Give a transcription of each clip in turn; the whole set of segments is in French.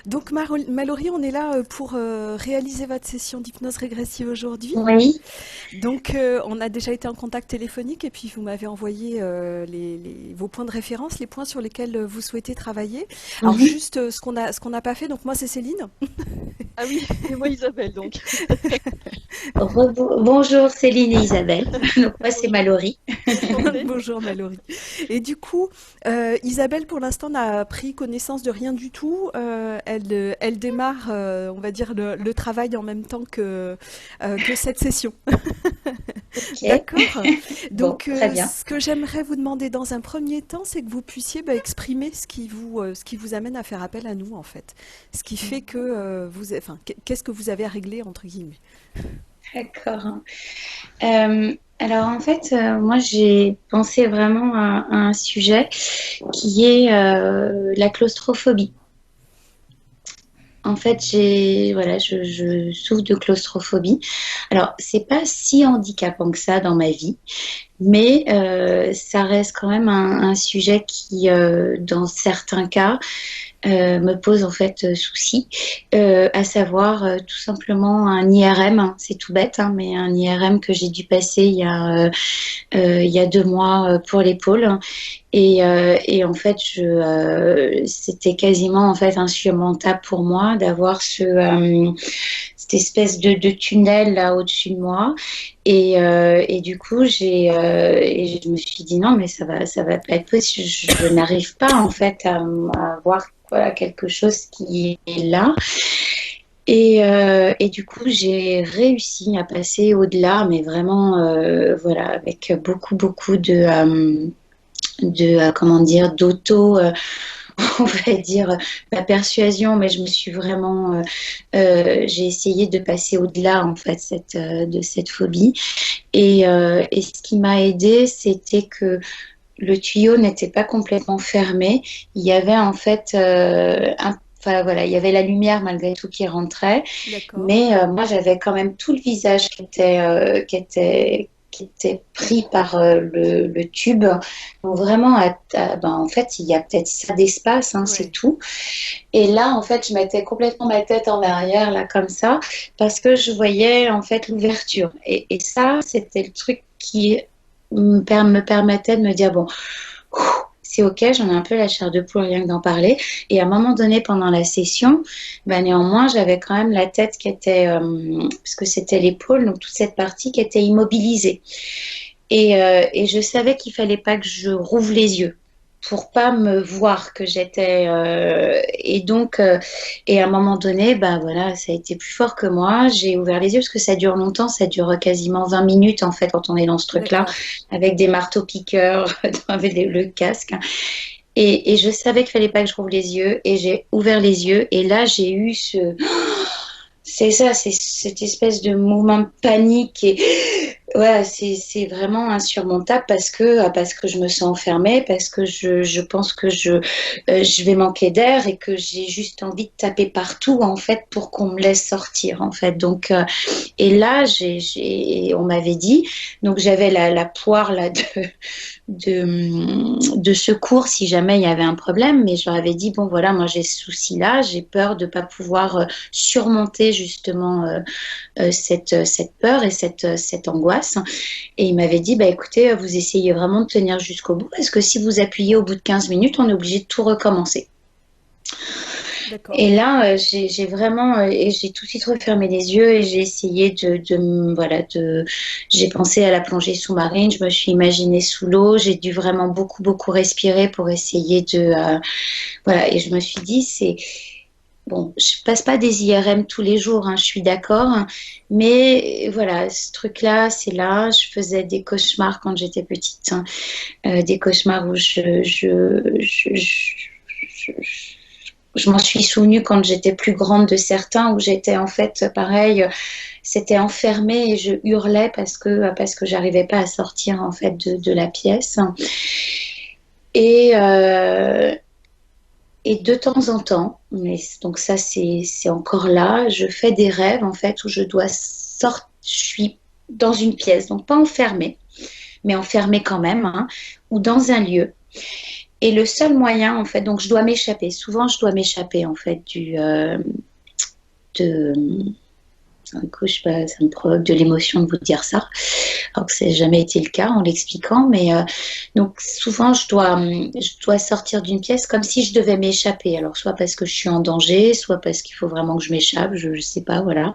Donc Mallory, on est là pour réaliser votre session d'hypnose régressive aujourd'hui. Oui. Donc on a déjà été en contact téléphonique et puis vous m'avez envoyé vos points de référence, les points sur lesquels vous souhaitez travailler. Alors Mhm. juste ce qu'on n'a pas fait, donc moi c'est Céline. Ah oui, et moi Isabelle donc. Bonjour Céline et Isabelle. Donc moi c'est Bonjour. Mallory. Enchantée. Bonjour Mallory. Et du coup, Isabelle pour l'instant n'a pris connaissance de rien du tout. Elle démarre, on va dire, le travail en même temps que cette session. Ok. D'accord. Bon, Donc, très bien. ce que j'aimerais vous demander dans un premier temps, c'est que vous puissiez exprimer ce qui vous amène à faire appel à nous, en fait. Ce qui fait que enfin, qu'est-ce que vous avez à régler, entre guillemets. D'accord. Alors en fait, moi j'ai pensé vraiment à un sujet qui est la claustrophobie. En fait, je souffre de claustrophobie. Alors, c'est pas si handicapant que ça dans ma vie, mais ça reste quand même un sujet qui, dans certains cas, me pose en fait souci, à savoir tout simplement un IRM, hein, c'est tout bête, hein, mais un IRM que j'ai dû passer il y a 2 mois pour l'épaule. Et en fait, c'était quasiment en fait insurmontable pour moi d'avoir cette espèce de tunnel là au-dessus de moi. Et du coup, et je me suis dit non, mais ça va pas être possible. Je n'arrive pas en fait à voir voilà, quelque chose qui est là. Et du coup, j'ai réussi à passer au-delà, mais vraiment, voilà, avec beaucoup, beaucoup comment dire, on va dire, la persuasion, mais je me suis vraiment, j'ai essayé de passer au-delà, en fait, de cette phobie. Et ce qui m'a aidée, c'était que le tuyau n'était pas complètement fermé. Il y avait en fait enfin voilà, il y avait la lumière malgré tout qui rentrait, D'accord. mais moi j'avais quand même tout le visage qui était pris par le tube. Donc vraiment, ben, en fait, il y a peut-être ça d'espace, hein, c'est Ouais. tout. Et là, en fait, je mettais complètement ma tête en arrière, là, comme ça, parce que je voyais, en fait, l'ouverture. Et ça, c'était le truc qui me permettait de me dire, bon, c'est ok, j'en ai un peu la chair de poule rien que d'en parler. Et à un moment donné, pendant la session, ben néanmoins, j'avais quand même la tête qui était, parce que c'était l'épaule, donc toute cette partie qui était immobilisée. Et je savais qu'il fallait pas que je rouvre les yeux pour pas me voir que j'étais et donc et à un moment donné ben voilà ça a été plus fort que moi, j'ai ouvert les yeux parce que ça dure longtemps, ça dure quasiment 20 minutes en fait quand on est dans ce truc là D'accord. avec des marteaux piqueurs avec le casque, et je savais qu'il fallait pas que je rouvre les yeux et j'ai ouvert les yeux et là j'ai eu c'est ça, c'est cette espèce de mouvement de panique et ouais, c'est vraiment insurmontable parce que je me sens enfermée, parce que je pense que je vais manquer d'air et que j'ai juste envie de taper partout en fait pour qu'on me laisse sortir en fait. Donc et là on m'avait dit, donc j'avais la poire là de secours si jamais il y avait un problème, mais je leur avais dit, bon voilà, moi j'ai ce souci-là, j'ai peur de ne pas pouvoir surmonter justement cette peur et cette angoisse. Et il m'avait dit, bah écoutez, vous essayez vraiment de tenir jusqu'au bout, parce que si vous appuyez au bout de 15 minutes, on est obligé de tout recommencer. D'accord. Et là, j'ai vraiment, et j'ai tout de suite refermé les yeux et j'ai essayé voilà, j'ai pensé à la plongée sous-marine, je me suis imaginée sous l'eau, j'ai dû vraiment beaucoup, beaucoup respirer pour essayer voilà, et je me suis dit, bon, je passe pas des IRM tous les jours, hein, je suis d'accord, hein, mais voilà, ce truc-là, c'est là, je faisais des cauchemars quand j'étais petite, hein, des cauchemars où je m'en suis souvenue quand j'étais plus grande de certains où j'étais en fait pareil, c'était enfermée et je hurlais parce que j'arrivais pas à sortir en fait de la pièce. Et, euh, et de temps en temps, mais donc ça c'est encore là, je fais des rêves en fait où je dois sortir, je suis dans une pièce, donc pas enfermée, mais enfermée quand même, hein, ou dans un lieu. Et le seul moyen, en fait, donc je dois m'échapper. Souvent, je dois m'échapper, en fait, de, du coup, je sais pas, ça me provoque de l'émotion de vous dire ça, alors que ça n'a jamais été le cas en l'expliquant. Mais donc souvent, je dois sortir d'une pièce comme si je devais m'échapper. Alors soit parce que je suis en danger, soit parce qu'il faut vraiment que je m'échappe. Je sais pas, voilà.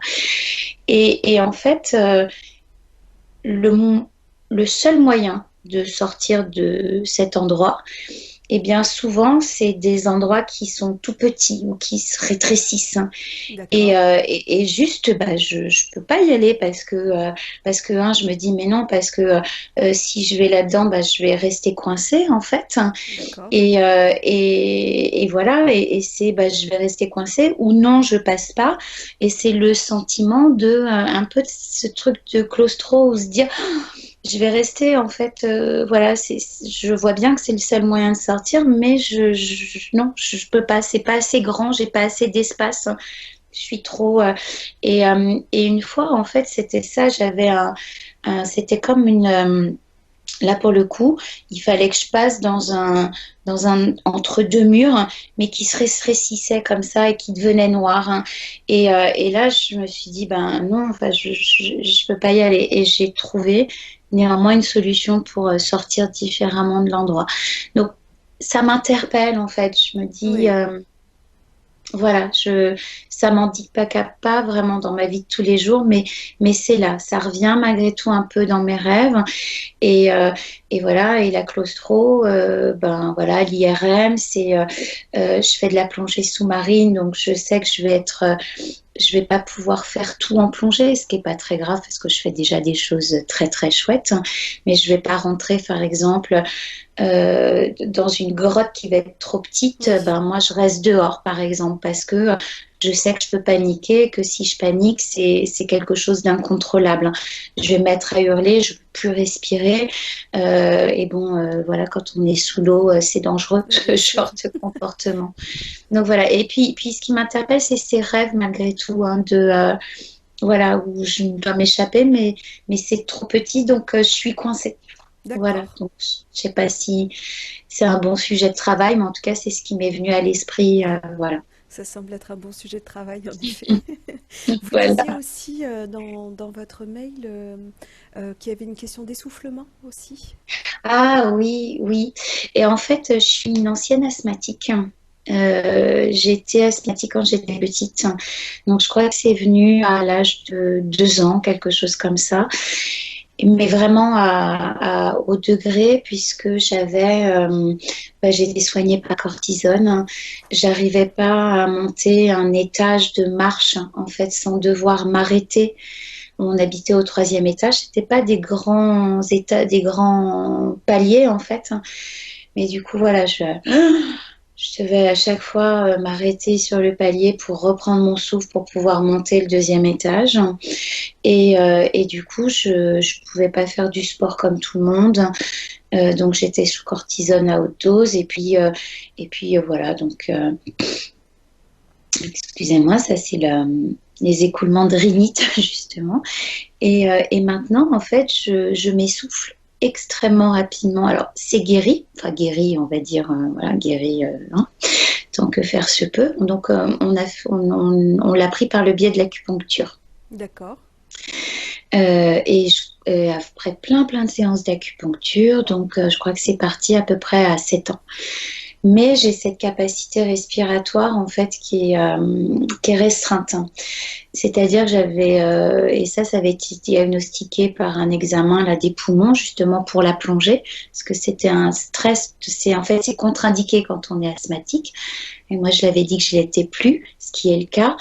Et en fait, le, le seul moyen de sortir de cet endroit, eh bien souvent, c'est des endroits qui sont tout petits ou qui se rétrécissent. D'accord. Et juste, bah, je ne peux pas y aller parce que je me dis, mais non, parce que si je vais là-dedans, bah, je vais rester coincée, en fait. D'accord. Et voilà, et c'est, bah, je vais rester coincée ou non, je passe pas. Et c'est le sentiment un peu de ce truc de claustro où se dire, je vais rester, en fait, voilà, je vois bien que c'est le seul moyen de sortir, mais non, je peux pas, c'est pas assez grand, j'ai pas assez d'espace. Je suis trop. Et une fois, en fait, c'était ça. C'était comme là, pour le coup, il fallait que je passe dans un entre deux murs, mais qui se rétrécissait comme ça et qui devenait noir, hein. Et là, je me suis dit, ben non, enfin, je peux pas y aller. Et j'ai trouvé néanmoins une solution pour sortir différemment de l'endroit. Donc, ça m'interpelle, en fait. Je me dis. Oui. Voilà, ça m'handicape pas vraiment dans ma vie de tous les jours, mais c'est là, ça revient malgré tout un peu dans mes rêves. Et, euh, et voilà, et la claustro, ben voilà, l'IRM, je fais de la plongée sous-marine, donc je sais que je vais pas pouvoir faire tout en plongée, ce qui est pas très grave parce que je fais déjà des choses très très chouettes, mais je vais pas rentrer, par exemple, dans une grotte qui va être trop petite. Oui. Ben moi je reste dehors, par exemple, parce que je sais que je peux paniquer, que si je panique, c'est quelque chose d'incontrôlable. Je vais me mettre à hurler, je ne peux plus respirer. Et bon, voilà, quand on est sous l'eau, c'est dangereux, ce Bien sûr. genre de comportement. Donc voilà. Et puis ce qui m'interpelle, c'est ces rêves, malgré tout, hein, voilà, où je dois m'échapper, mais c'est trop petit, donc je suis coincée. Voilà, D'accord. donc je sais pas si c'est un bon sujet de travail, mais en tout cas, c'est ce qui m'est venu à l'esprit. Voilà. Ça semble être un bon sujet de travail, en effet. Vous disiez Voilà. aussi dans votre mail qu'il y avait une question d'essoufflement aussi. Ah oui, oui. Et en fait, je suis une ancienne asthmatique. J'étais asthmatique quand j'étais petite. Donc, je crois que c'est venu à l'âge de 2 ans, quelque chose comme ça. Mais vraiment au degré, puisque j'étais soignée par cortisone. J'arrivais pas à monter un étage de marche, en fait, sans devoir m'arrêter. On habitait au troisième étage. C'était pas des grands des grands paliers, en fait. Mais du coup, voilà, je devais à chaque fois m'arrêter sur le palier pour reprendre mon souffle pour pouvoir monter le deuxième étage. Et du coup, je pouvais pas faire du sport comme tout le monde. Donc, j'étais sous cortisone à haute dose. Et puis voilà. Donc, excusez-moi, ça c'est les écoulements de rhinite, justement. Et maintenant, en fait, je m'essouffle extrêmement rapidement. Alors, c'est guéri, enfin guéri, on va dire, voilà, guéri, hein, tant que faire se peut. Donc, on l'a pris par le biais de l'acupuncture. D'accord. Après plein de séances d'acupuncture, donc je crois que c'est parti à peu près à 7 ans. Mais j'ai cette capacité respiratoire en fait qui est restreinte. C'est-à-dire que et ça avait été diagnostiqué par un examen là, des poumons justement pour la plongée, parce que c'était un stress, en fait c'est contre-indiqué quand on est asthmatique. Et moi je l'avais dit que je l'étais plus, ce qui est le cas.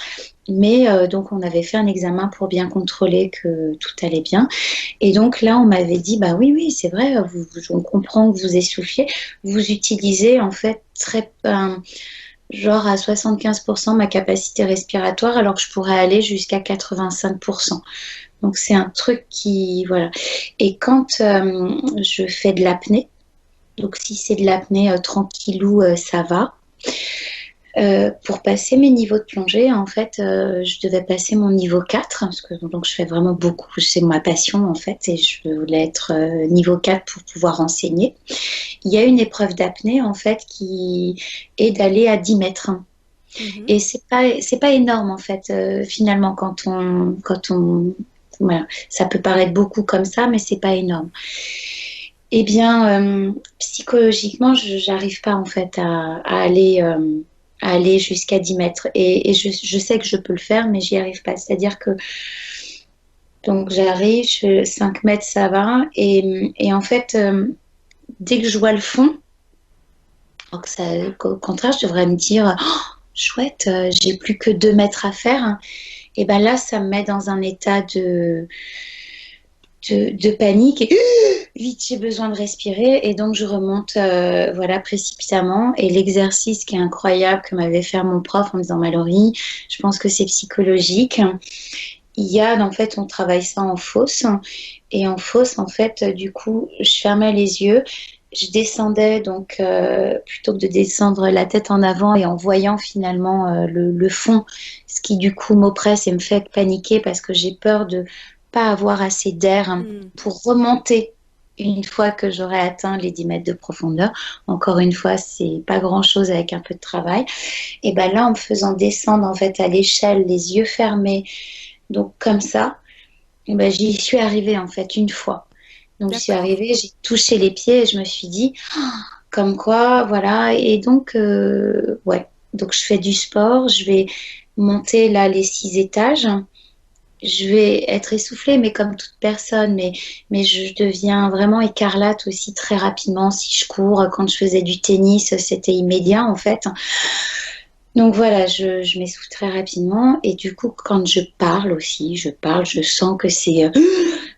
Mais donc on avait fait un examen pour bien contrôler que tout allait bien. Et donc là, on m'avait dit, bah oui, oui, c'est vrai, on comprend que vous essouffliez. Vous utilisez en fait genre à 75% ma capacité respiratoire, alors que je pourrais aller jusqu'à 85%. Donc c'est un truc voilà. Et quand je fais de l'apnée, donc si c'est de l'apnée tranquillou, ça va. Pour passer mes niveaux de plongée, en fait, je devais passer mon niveau 4, parce que donc je fais vraiment beaucoup, c'est ma passion en fait, et je voulais être niveau 4 pour pouvoir enseigner. Il y a une épreuve d'apnée en fait qui est d'aller à 10 mètres. Mhm. Et c'est pas énorme en fait, finalement, voilà, ça peut paraître beaucoup comme ça, mais c'est pas énorme. Eh bien, psychologiquement, j'arrive pas en fait à aller jusqu'à 10 mètres. Et je sais que je peux le faire, mais j'y arrive pas. C'est-à-dire que donc j'arrive, 5 mètres, ça va. Et en fait, dès que je vois le fond, donc ça, au contraire, je devrais me dire, oh, chouette, j'ai plus que 2 mètres à faire. Et ben là, ça me met dans un état de panique et vite j'ai besoin de respirer et donc je remonte voilà précipitamment et l'exercice qui est incroyable que m'avait fait mon prof en me disant Mallory, je pense que c'est psychologique. Il y a en fait on travaille ça en fosse et en fosse en fait du coup je fermais les yeux, je descendais donc plutôt que de descendre la tête en avant et en voyant finalement le fond, ce qui du coup m'oppresse et me fait paniquer parce que j'ai peur de pas avoir assez d'air Mm. pour remonter une fois que j'aurai atteint les 10 mètres de profondeur. Encore une fois, c'est pas grand-chose avec un peu de travail. Et ben là, en me faisant descendre en fait à l'échelle, les yeux fermés, donc comme ça, et ben j'y suis arrivée en fait une fois. Donc j'y suis D'accord. arrivée, j'ai touché les pieds et je me suis dit, comme quoi, voilà. Et donc, ouais, donc je fais du sport, je vais monter là les 6 étages. Je vais être essoufflée, mais comme toute personne, mais je deviens vraiment écarlate aussi très rapidement si je cours. Quand je faisais du tennis, c'était immédiat en fait. Donc voilà, je m'essouffle très rapidement et du coup, quand je parle aussi, je sens que c'est...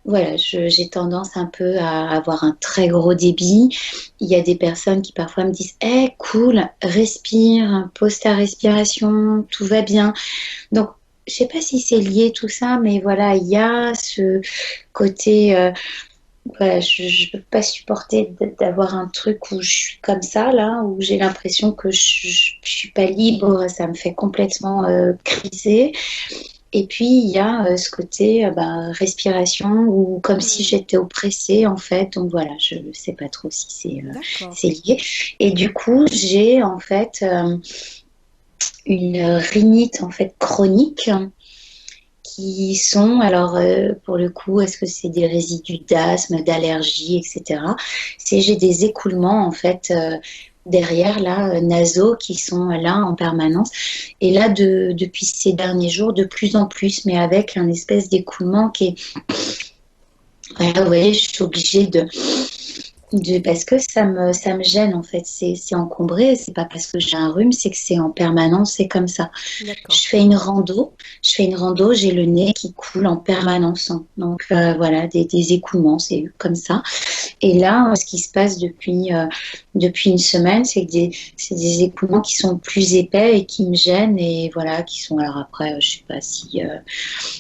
voilà, j'ai tendance un peu à avoir un très gros débit. Il y a des personnes qui parfois me disent Eh, cool, respire, pose ta respiration, tout va bien. Donc, je sais pas si c'est lié tout ça, mais voilà, il y a ce côté, voilà, je peux pas supporter d'avoir un truc où je suis comme ça, là, où j'ai l'impression que je suis pas libre, ça me fait complètement criser. Et puis, il y a ce côté ben, respiration, ou comme si Mm. j'étais oppressée, en fait. Donc voilà, je ne sais pas trop si D'accord. c'est lié. Et du coup, j'ai en fait une rhinite en fait chronique qui sont, alors pour le coup, est-ce que c'est des résidus d'asthme, d'allergie, etc. C'est j'ai des écoulements en fait derrière là, nasaux qui sont là en permanence. Et là, depuis ces derniers jours, de plus en plus, mais avec un espèce d'écoulement qui est, voilà, vous voyez, je suis obligée parce que ça me gêne en fait, c'est encombré, c'est pas parce que j'ai un rhume, c'est que c'est en permanence, c'est comme ça. D'accord. Je fais une rando, j'ai le nez qui coule en permanence. Donc voilà, des écoulements, c'est comme ça. Et là, ce qui se passe depuis une semaine, c'est des écoulements qui sont plus épais et qui me gênent et voilà, qui sont alors après, je sais pas si.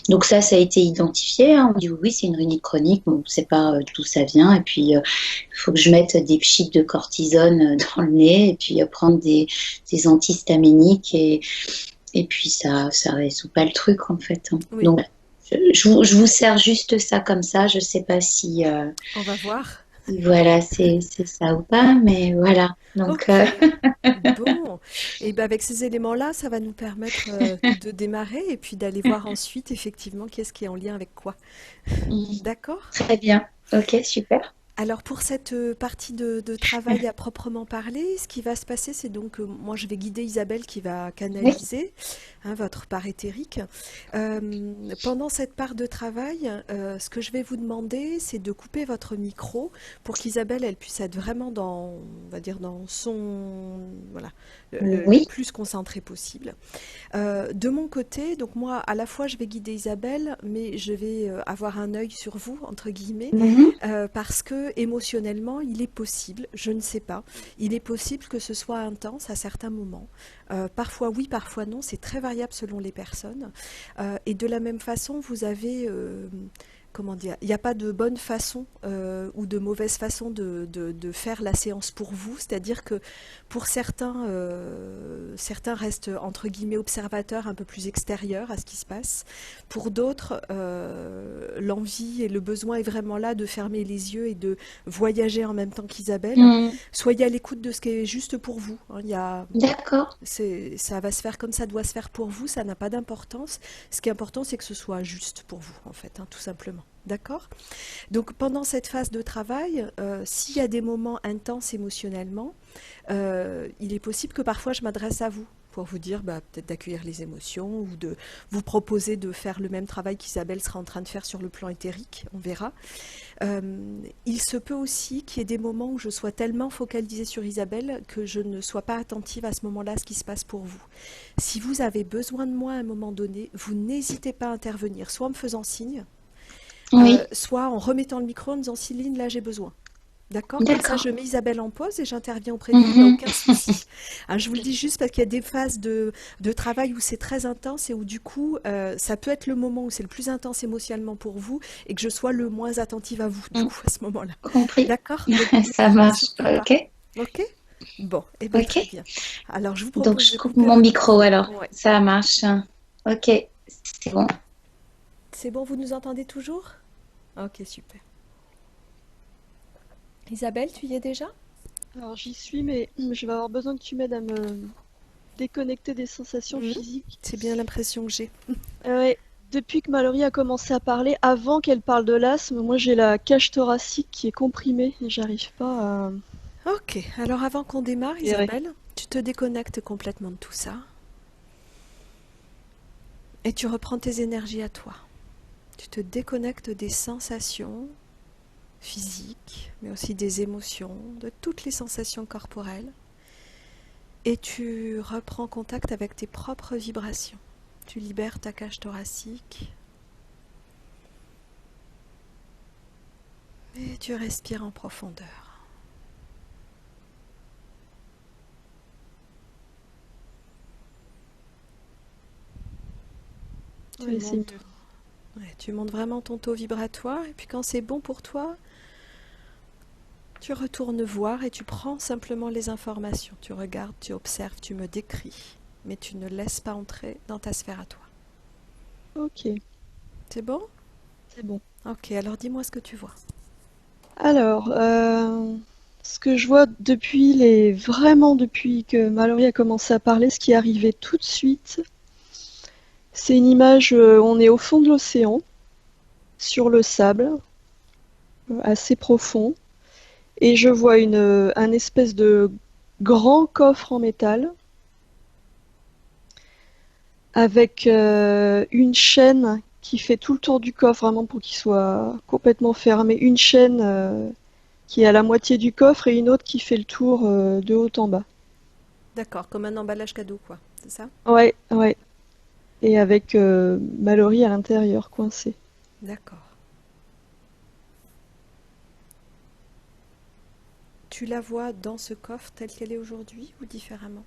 Donc ça a été identifié. Hein. On dit oui, c'est une rhinite chronique, on ne sait pas d'où ça vient. Et puis il faut que je mette des pchits de cortisone dans le nez et puis prendre des antihistaminiques et puis ça résout pas le truc en fait. Hein. Oui, Donc je vous sers juste ça comme ça. Je sais pas si on va voir. voilà c'est ça ou pas, mais voilà. Donc Ok. Bon, et ben avec ces éléments-là, ça va nous permettre de démarrer et puis d'aller voir ensuite effectivement qu'est-ce qui est en lien avec quoi. D'accord? très bien. Ok, super. Alors pour cette partie de travail à proprement parler, ce qui va se passer, c'est donc moi je vais guider Isabelle qui va Oui. canaliser votre part éthérique. Pendant cette part de travail, ce que je vais vous demander, c'est de couper votre micro pour qu'Isabelle elle puisse être vraiment dans, on va dire dans son, voilà, le Oui. plus concentré possible. De mon côté, donc moi à la fois je vais guider Isabelle, mais je vais avoir un œil sur vous entre guillemets Mhm. parce que émotionnellement, il est possible, je ne sais pas, il est possible que ce soit intense à certains moments. Parfois oui, parfois non, c'est très variable selon les personnes. Et de la même façon, vous avez comment dire, il n'y a pas de bonne façon ou de mauvaise façon de faire la séance pour vous. C'est-à-dire que pour certains, certains restent entre guillemets observateurs un peu plus extérieurs à ce qui se passe. Pour d'autres, l'envie et le besoin est vraiment là de fermer les yeux et de voyager en même temps qu'Isabelle. Hmm. Soyez à l'écoute de ce qui est juste pour vous, hein. D'accord. Ça va se faire comme ça doit se faire pour vous, ça n'a pas d'importance. Ce qui est important, c'est que ce soit juste pour vous, en fait, hein, tout simplement. D'accord? Donc pendant cette phase de travail, s'il y a des moments intenses émotionnellement, il est possible que parfois je m'adresse à vous pour vous dire peut-être d'accueillir les émotions ou de vous proposer de faire le même travail qu'Isabelle sera en train de faire sur le plan éthérique, on verra. Il se peut aussi qu'il y ait des moments où je sois tellement focalisée sur Isabelle que je ne sois pas attentive à ce moment-là à ce qui se passe pour vous. Si vous avez besoin de moi à un moment donné, vous n'hésitez pas à intervenir, soit en me faisant signe, Oui, soit en remettant le micro en disant Céline, là j'ai besoin. D'accord? Comme ça, je d'accord. mets Isabelle en pause et j'interviens auprès de vous, il n'y a Mhm. aucun souci. Hein, je vous le dis juste parce qu'il y a des phases de travail où c'est très intense et où du coup, ça peut être le moment où c'est le plus intense émotionnellement pour vous et que je sois le moins attentive à vous, du Mm. coup, à ce moment-là. Compris. D'accord? Donc Ça n'hésitez marche. surtout pas. Ok. Ok? Bon, eh bien très Ok. bien. Alors, je vous Donc, propose je de coupe couper mon votre micro micro. alors. Ouais. Ça marche. Ok. C'est bon. C'est bon, vous nous entendez toujours? Ok, super. Isabelle, tu y es déjà? Alors j'y suis, mais je vais avoir besoin que tu m'aides à me déconnecter des sensations Mhm. physiques. C'est bien l'impression que j'ai. Ouais, depuis que Mallory a commencé à parler, avant qu'elle parle de l'asthme, moi j'ai la cage thoracique qui est comprimée et j'arrive pas à Ok, alors avant qu'on démarre, gérer. Isabelle, tu te déconnectes complètement de tout ça et tu reprends tes énergies à toi. Tu te déconnectes des sensations physiques, mais aussi des émotions, de toutes les sensations corporelles et tu reprends contact avec tes propres vibrations. Tu libères ta cage thoracique et tu respires en profondeur. Tu Ouais, c'est montes, mieux. ouais, tu montes vraiment ton taux vibratoire et puis quand c'est bon pour toi, tu retournes voir et tu prends simplement les informations. Tu regardes, tu observes, tu me décris, mais tu ne laisses pas entrer dans ta sphère à toi. Ok, C'est bon? c'est bon. Ok, alors dis-moi ce que tu vois. Alors, ce que je vois vraiment depuis que Mallory a commencé à parler, ce qui est arrivé tout de suite, c'est une image, on est au fond de l'océan, sur le sable, assez profond, et je vois un espèce de grand coffre en métal avec une chaîne qui fait tout le tour du coffre, vraiment pour qu'il soit complètement fermé. Une chaîne qui est à la moitié du coffre et une autre qui fait le tour de haut en bas. D'accord, comme un emballage cadeau, quoi. C'est ça? Ouais, ouais. Et avec Mallory à l'intérieur, coincée. D'accord. Tu la vois dans ce coffre tel qu'elle est aujourd'hui ou différemment?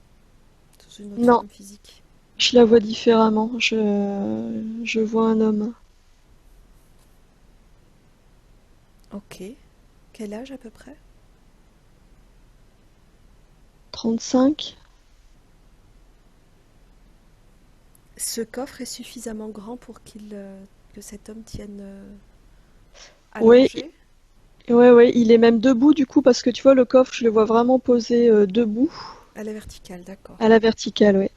Sous une autre Non, forme physique? je la vois différemment. Je vois un homme. Ok. Quel âge à peu près? 35. Ce coffre est suffisamment grand pour que cet homme tienne Oui, allongé? ouais, ouais. Il est même debout du coup parce que tu vois, le coffre, je le vois vraiment posé debout, À la verticale, d'accord. à la verticale, ouais.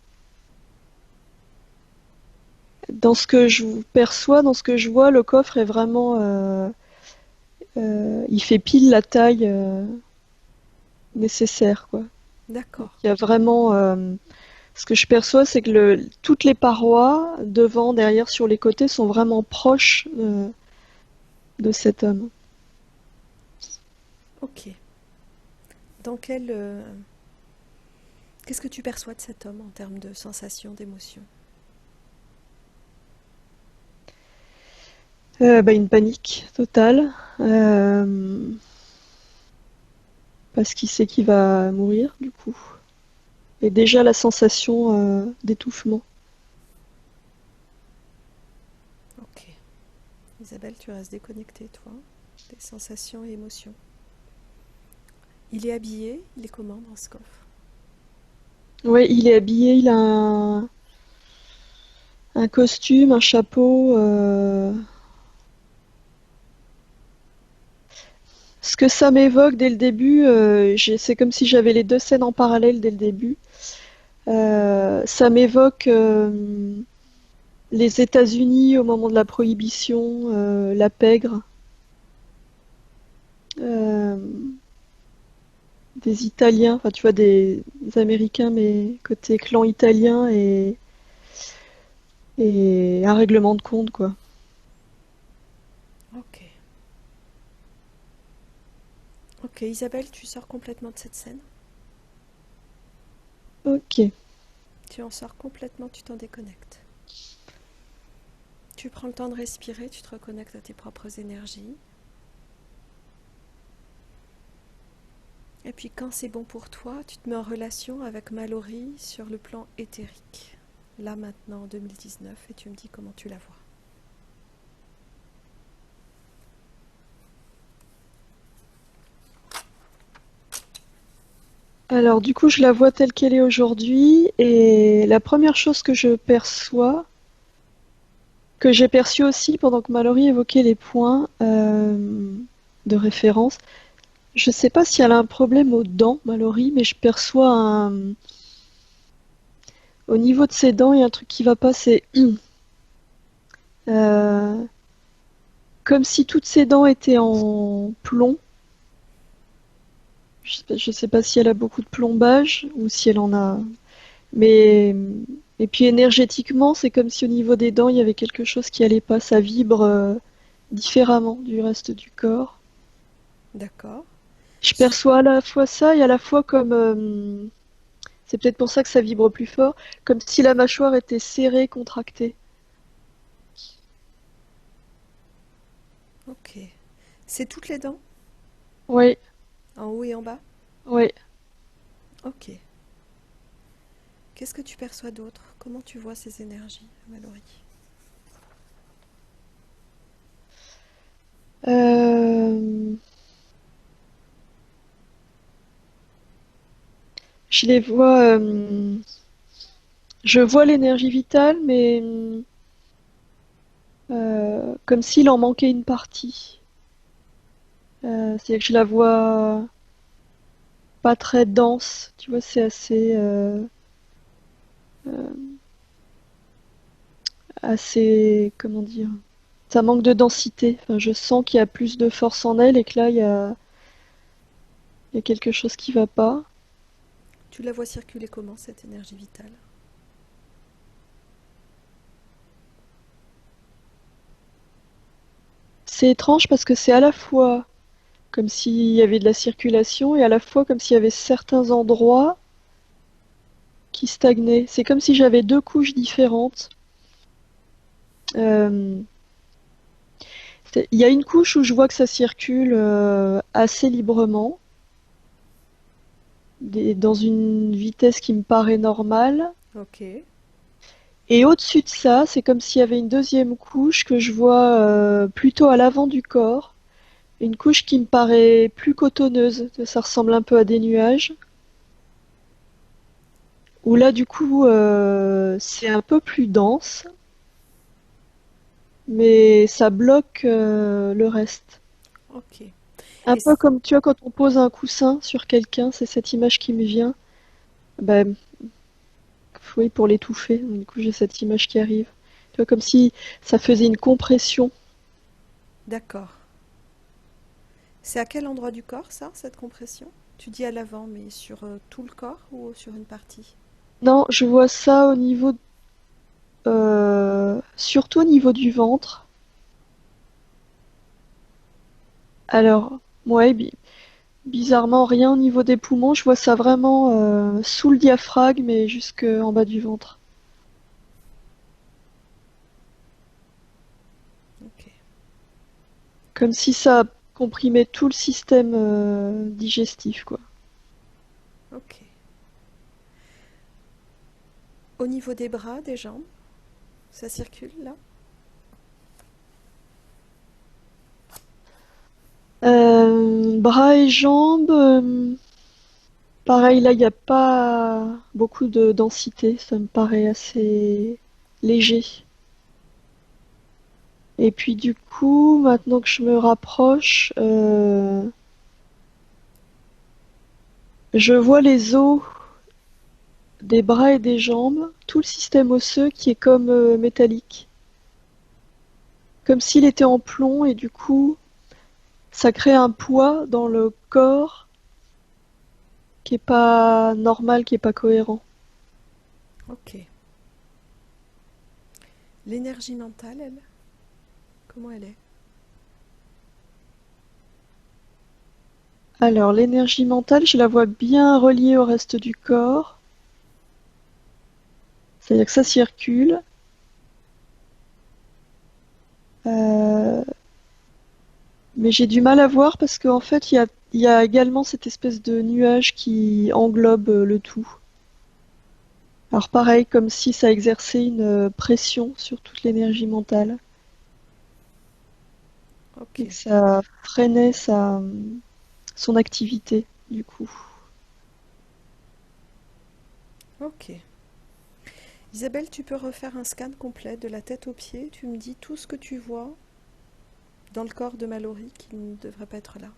Dans ce que je perçois, dans ce que je vois, le coffre est vraiment, il fait pile la taille nécessaire, quoi. Donc D'accord. il y a vraiment, ce que je perçois, c'est que toutes les parois, devant, derrière, sur les côtés, sont vraiment proches de cet homme. Ok. Dans qu'est-ce que tu perçois de cet homme en termes de sensations, d'émotions? Bah, une panique totale, parce qu'il sait qu'il va mourir, du coup. Et déjà la sensation d'étouffement. Ok. Isabelle, tu restes déconnectée, toi, des sensations et émotions. Il est habillé, il est comment dans ce coffre? Ouais, il est habillé, il a un costume, un chapeau. Ce que ça m'évoque dès le début, c'est comme si j'avais les deux scènes en parallèle dès le début. Ça m'évoque les États-Unis au moment de la prohibition, la pègre, euh, des Italiens, enfin tu vois des Américains, mais côté clan italien et un règlement de compte quoi. Ok. Ok, Isabelle, tu sors complètement de cette scène. Ok. Tu en sors complètement, tu t'en déconnectes. Tu prends le temps de respirer, tu te reconnectes à tes propres énergies. Et puis quand c'est bon pour toi, tu te mets en relation avec Mallory sur le plan éthérique. Là maintenant, en 2019, et tu me dis comment tu la vois. Alors du coup, je la vois telle qu'elle est aujourd'hui, et la première chose que je perçois, que j'ai perçue aussi pendant que Mallory évoquait les points de référence, je sais pas si elle a un problème aux dents, Mallory, mais je perçois au niveau de ses dents, il y a un truc qui va pas, c'est euh, comme si toutes ses dents étaient en plomb. Je sais pas si elle a beaucoup de plombage ou si elle en a. Mais et puis énergétiquement, c'est comme si au niveau des dents, il y avait quelque chose qui allait pas. Ça vibre différemment du reste du corps. D'accord. Je perçois à la fois ça et à la fois comme c'est peut-être pour ça que ça vibre plus fort, comme si la mâchoire était serrée, contractée. Ok. C'est toutes les dents? Oui, En haut et en bas? oui. Ok. Qu'est-ce que tu perçois d'autre? Comment tu vois ces énergies, Mallory? Euh, je les vois. Je vois l'énergie vitale, mais comme s'il en manquait une partie. C'est que je la vois pas très dense, tu vois, c'est assez, assez, comment dire, ça manque de densité. Enfin, je sens qu'il y a plus de force en elle et que là, il y a quelque chose qui va pas. Tu la vois circuler comment, cette énergie vitale? C'est étrange parce que c'est à la fois comme s'il y avait de la circulation et à la fois comme s'il y avait certains endroits qui stagnaient. C'est comme si j'avais deux couches différentes. Euh, il y a une couche où je vois que ça circule assez librement, dans une vitesse qui me paraît normale. Ok. Et au-dessus de ça, c'est comme s'il y avait une deuxième couche que je vois plutôt à l'avant du corps. Une couche qui me paraît plus cotonneuse. Ça ressemble un peu à des nuages. Où là, du coup, c'est un peu plus dense, mais ça bloque le reste. Ok. Un Et peu comme tu vois quand on pose un coussin sur quelqu'un, c'est cette image qui me vient. Ben, oui, pour l'étouffer. Donc, du coup, j'ai cette image qui arrive. Tu vois, comme si ça faisait une compression. d'accord. C'est à quel endroit du corps, ça, cette compression? Tu dis à l'avant, mais sur tout le corps ou sur une partie? Non, je vois ça au niveau, surtout au niveau du ventre. Alors, ouais, bizarrement, rien au niveau des poumons. Je vois ça vraiment sous le diaphragme et jusque en bas du ventre. Ok. Comme si ça comprimait tout le système digestif, quoi. Ok. Au niveau des bras, des jambes, ça circule là? Bras et jambes, pareil, là, il n'y a pas beaucoup de densité, ça me paraît assez léger. Et puis du coup, maintenant que je me rapproche, je vois les os des bras et des jambes, tout le système osseux qui est comme métallique, comme s'il était en plomb et du coup, ça crée un poids dans le corps qui est pas normal, qui est pas cohérent. Ok. L'énergie mentale, elle, comment elle est? Alors, l'énergie mentale, je la vois bien reliée au reste du corps, c'est-à-dire que ça circule. Euh, mais j'ai du mal à voir parce qu'en fait, il y a également cette espèce de nuage qui englobe le tout. Alors pareil, comme si ça exerçait une pression sur toute l'énergie mentale et Ok. que ça freinait son activité, du coup. Ok. Isabelle, tu peux refaire un scan complet de la tête aux pieds. Tu me dis tout ce que tu vois dans le corps de Mallory qui ne devrait pas être là.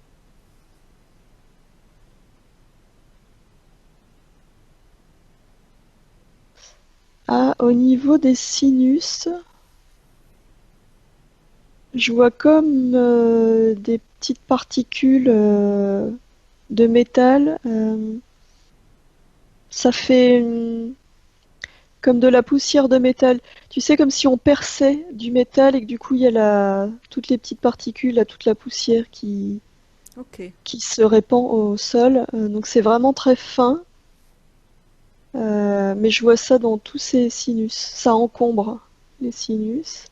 Ah, au niveau des sinus, je vois comme des petites particules de métal. Ça fait comme de la poussière de métal. Tu sais, comme si on perçait du métal et que du coup, il y a toutes les petites particules, là, toute la poussière Ok. qui se répand au sol. Donc c'est vraiment très fin. Mais je vois ça dans tous ces sinus. Ça encombre les sinus.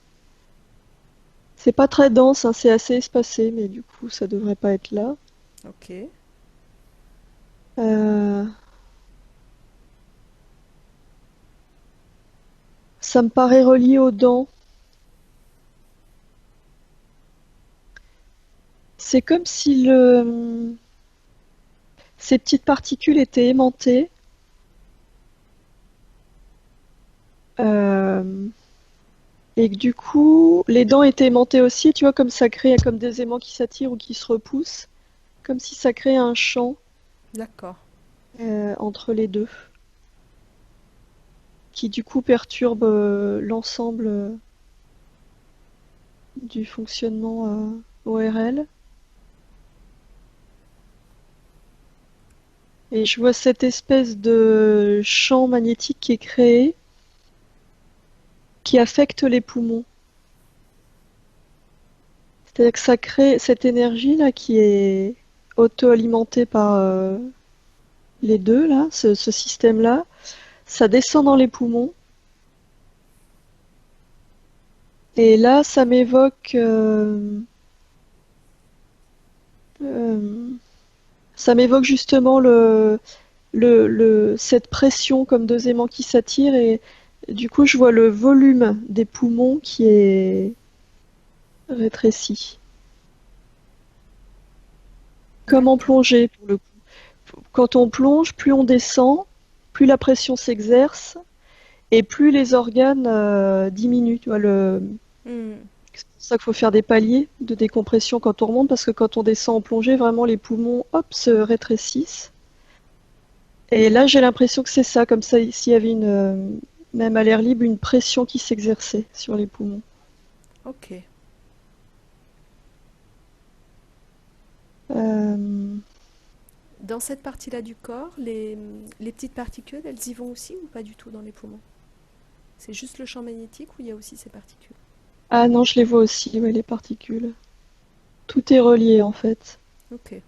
C'est pas très dense, hein, c'est assez espacé, mais du coup, ça devrait pas être là. Ok. Euh, Ça me paraît relié aux dents. C'est comme si ces petites particules étaient aimantées. euh, et que du coup, les dents étaient aimantées aussi, tu vois, comme ça crée comme des aimants qui s'attirent ou qui se repoussent, comme si ça créait un champ D'accord. entre les deux, qui du coup perturbe l'ensemble du fonctionnement ORL. Et je vois cette espèce de champ magnétique qui est créé, qui affecte les poumons. C'est-à-dire que ça crée cette énergie-là qui est auto-alimentée par les deux, là, ce système-là. Ça descend dans les poumons. Et là, euh, ça m'évoque justement cette pression comme deux aimants qui s'attirent. Et du coup, je vois le volume des poumons qui est rétréci. Comme en D'accord. plongée, pour le coup. Quand on plonge, plus on descend, plus la pression s'exerce et plus les organes diminuent. Tu vois, Hmm. c'est pour ça qu'il faut faire des paliers de décompression quand on remonte, parce que quand on descend en plongée, vraiment les poumons, hop, se rétrécissent. Et là, j'ai l'impression que c'est ça, comme ça, s'il y avait même à l'air libre, une pression qui s'exerçait sur les poumons. Ok. Euh, Dans cette partie-là du corps, les petites particules, elles y vont aussi ou pas du tout dans les poumons? C'est juste le champ magnétique ou il y a aussi ces particules? Ah non, je les vois aussi, ouais, les particules. Tout est relié en fait. Ok.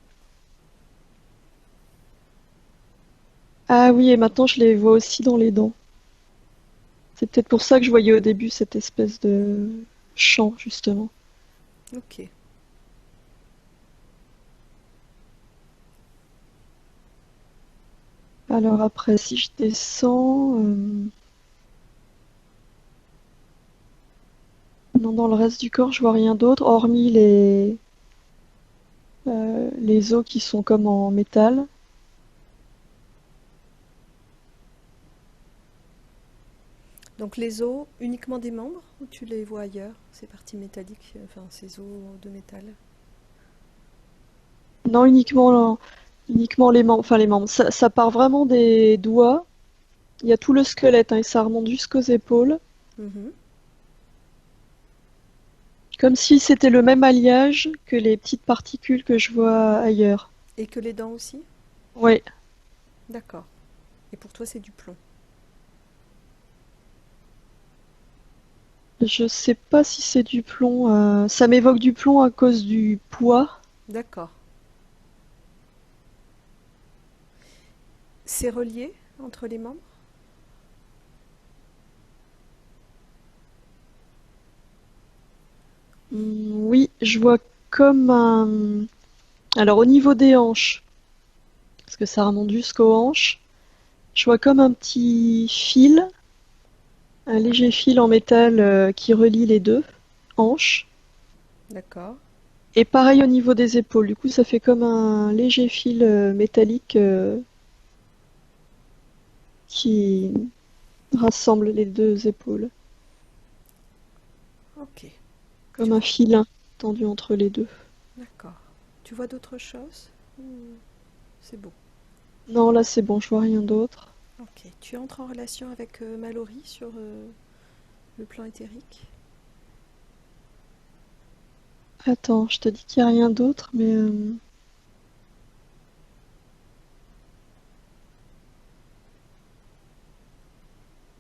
Ah oui, et maintenant je les vois aussi dans les dents. C'est peut-être pour ça que je voyais au début cette espèce de champ, justement. Ok. Alors après, si je descends, non, dans le reste du corps, je vois rien d'autre, hormis les os qui sont comme en métal. Donc les os uniquement des membres ou tu les vois ailleurs, ces parties métalliques, enfin ces os de métal? Non, uniquement les membres, enfin les membres. Ça part vraiment des doigts. Il y a tout le squelette, hein, et ça remonte jusqu'aux épaules. Mhm. Comme si c'était le même alliage que les petites particules que je vois ailleurs. Et que les dents aussi? Ouais, D'accord. Et pour toi c'est du plomb? je sais pas si c'est du plomb. Ça m'évoque du plomb à cause du poids. D'accord. C'est relié entre les membres? Oui, je vois comme un. Alors au niveau des hanches, parce que ça remonte jusqu'aux hanches, je vois comme un petit fil, un léger fil en métal qui relie les deux hanches. D'accord. Et pareil au niveau des épaules. Du coup, ça fait comme un léger fil métallique qui rassemble les deux épaules, Ok. Tu comme un vois? filin tendu entre les deux. D'accord. Tu vois d'autres choses? Ou c'est bon. Non, là c'est bon, je vois rien d'autre. Ok. Tu entres en relation avec Mallory sur le plan éthérique? Attends, je te dis qu'il n'y a rien d'autre, mais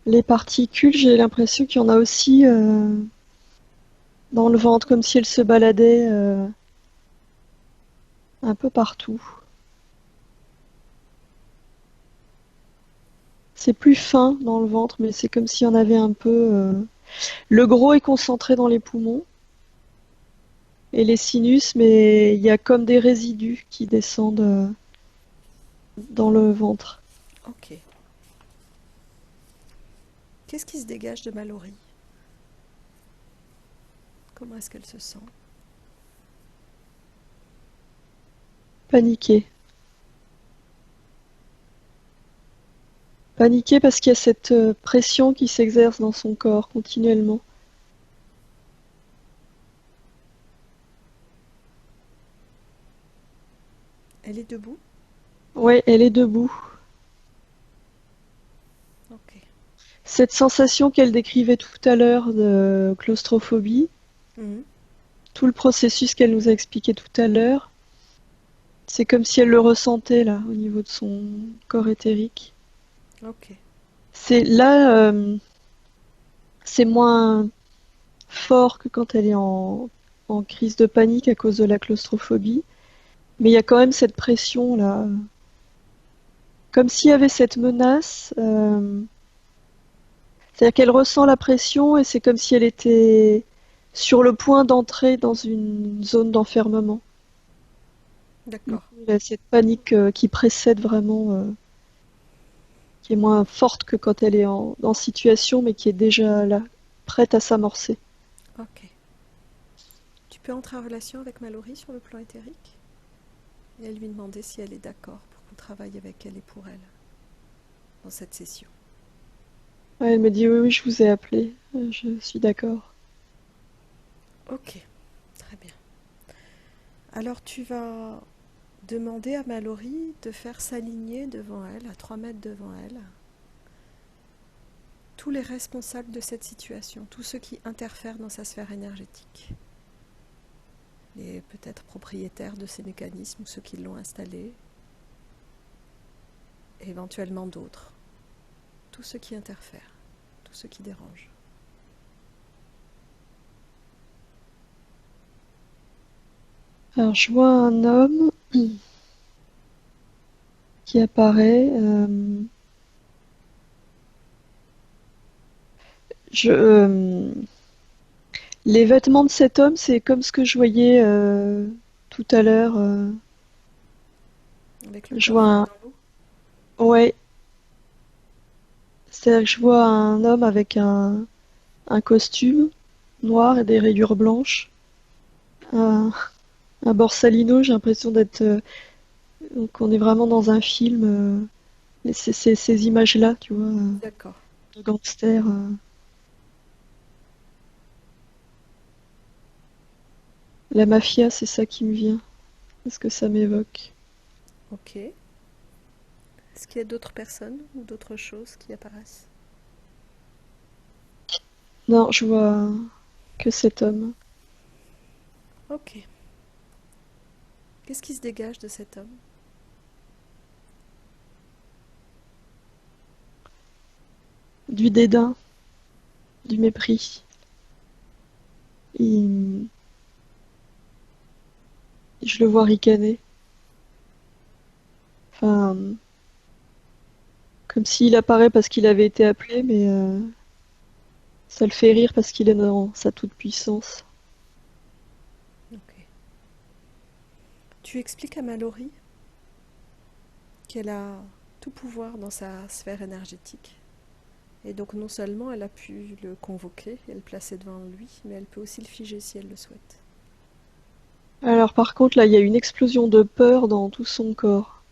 les particules, j'ai l'impression qu'il y en a aussi dans le ventre, comme si elles se baladaient un peu partout. C'est plus fin dans le ventre, mais c'est comme s'il y en avait un peu. Le gros est concentré dans les poumons et les sinus, mais il y a comme des résidus qui descendent dans le ventre. Ok. Qu'est-ce qui se dégage de Mallory? Comment est-ce qu'elle se sent? Paniqué. Paniqué parce qu'il y a cette pression qui s'exerce dans son corps continuellement. Elle est debout? Ouais, elle est debout. Ok. Cette sensation qu'elle décrivait tout à l'heure de claustrophobie, Mhm. tout le processus qu'elle nous a expliqué tout à l'heure, c'est comme si elle le ressentait là, au niveau de son corps éthérique. Ok. C'est là, c'est moins fort que quand elle est en crise de panique à cause de la claustrophobie, mais il y a quand même cette pression là, comme s'il y avait cette menace. C'est-à-dire qu'elle ressent la pression et c'est comme si elle était sur le point d'entrer dans une zone d'enfermement. Du D'accord. coup, il y a cette panique qui précède vraiment, qui est moins forte que quand elle est en situation, mais qui est déjà là, prête à s'amorcer. Ok. Tu peux entrer en relation avec Mallory sur le plan éthérique et lui demander si elle est d'accord pour qu'on travaille avec elle et pour elle dans cette session. Ouais, elle me dit oui, oui, je vous ai appelé, je suis d'accord. Ok. Très bien. Alors tu vas demander à Mallory de faire s'aligner devant elle, à 3 mètres devant elle, tous les responsables de cette situation, tous ceux qui interfèrent dans sa sphère énergétique. Les peut-être propriétaires de ces mécanismes ou ceux qui l'ont installé, et éventuellement d'autres. Tous ceux qui interfèrent, tous ceux qui dérangent. Alors je vois un homme qui apparaît. Je, les vêtements de cet homme, c'est comme ce que je voyais tout à l'heure. Avec le Je corps vois fort un, dans l'eau. ouais, c'est-à-dire que je vois un homme avec un costume noir et des rayures blanches. Un, à Borsalino, j'ai l'impression qu'on est vraiment dans un film. Et ces images-là, tu vois, D'accord. de gangsters. La mafia, c'est ça qui me vient. C'est ce que ça m'évoque. Ok. Est-ce qu'il y a d'autres personnes ou d'autres choses qui apparaissent? Non, je vois que cet homme. Ok. Qu'est-ce qui se dégage de cet homme? Du dédain, du mépris. Il- Je le vois ricaner. Enfin, comme s'il apparaît parce qu'il avait été appelé, mais ça le fait rire parce qu'il est dans sa toute-puissance. Ok. Tu expliques à Mallory qu'elle a tout pouvoir dans sa sphère énergétique. Et donc non seulement elle a pu le convoquer et le placer devant lui, mais elle peut aussi le figer si elle le souhaite. Alors par contre, là, il y a une explosion de peur dans tout son corps.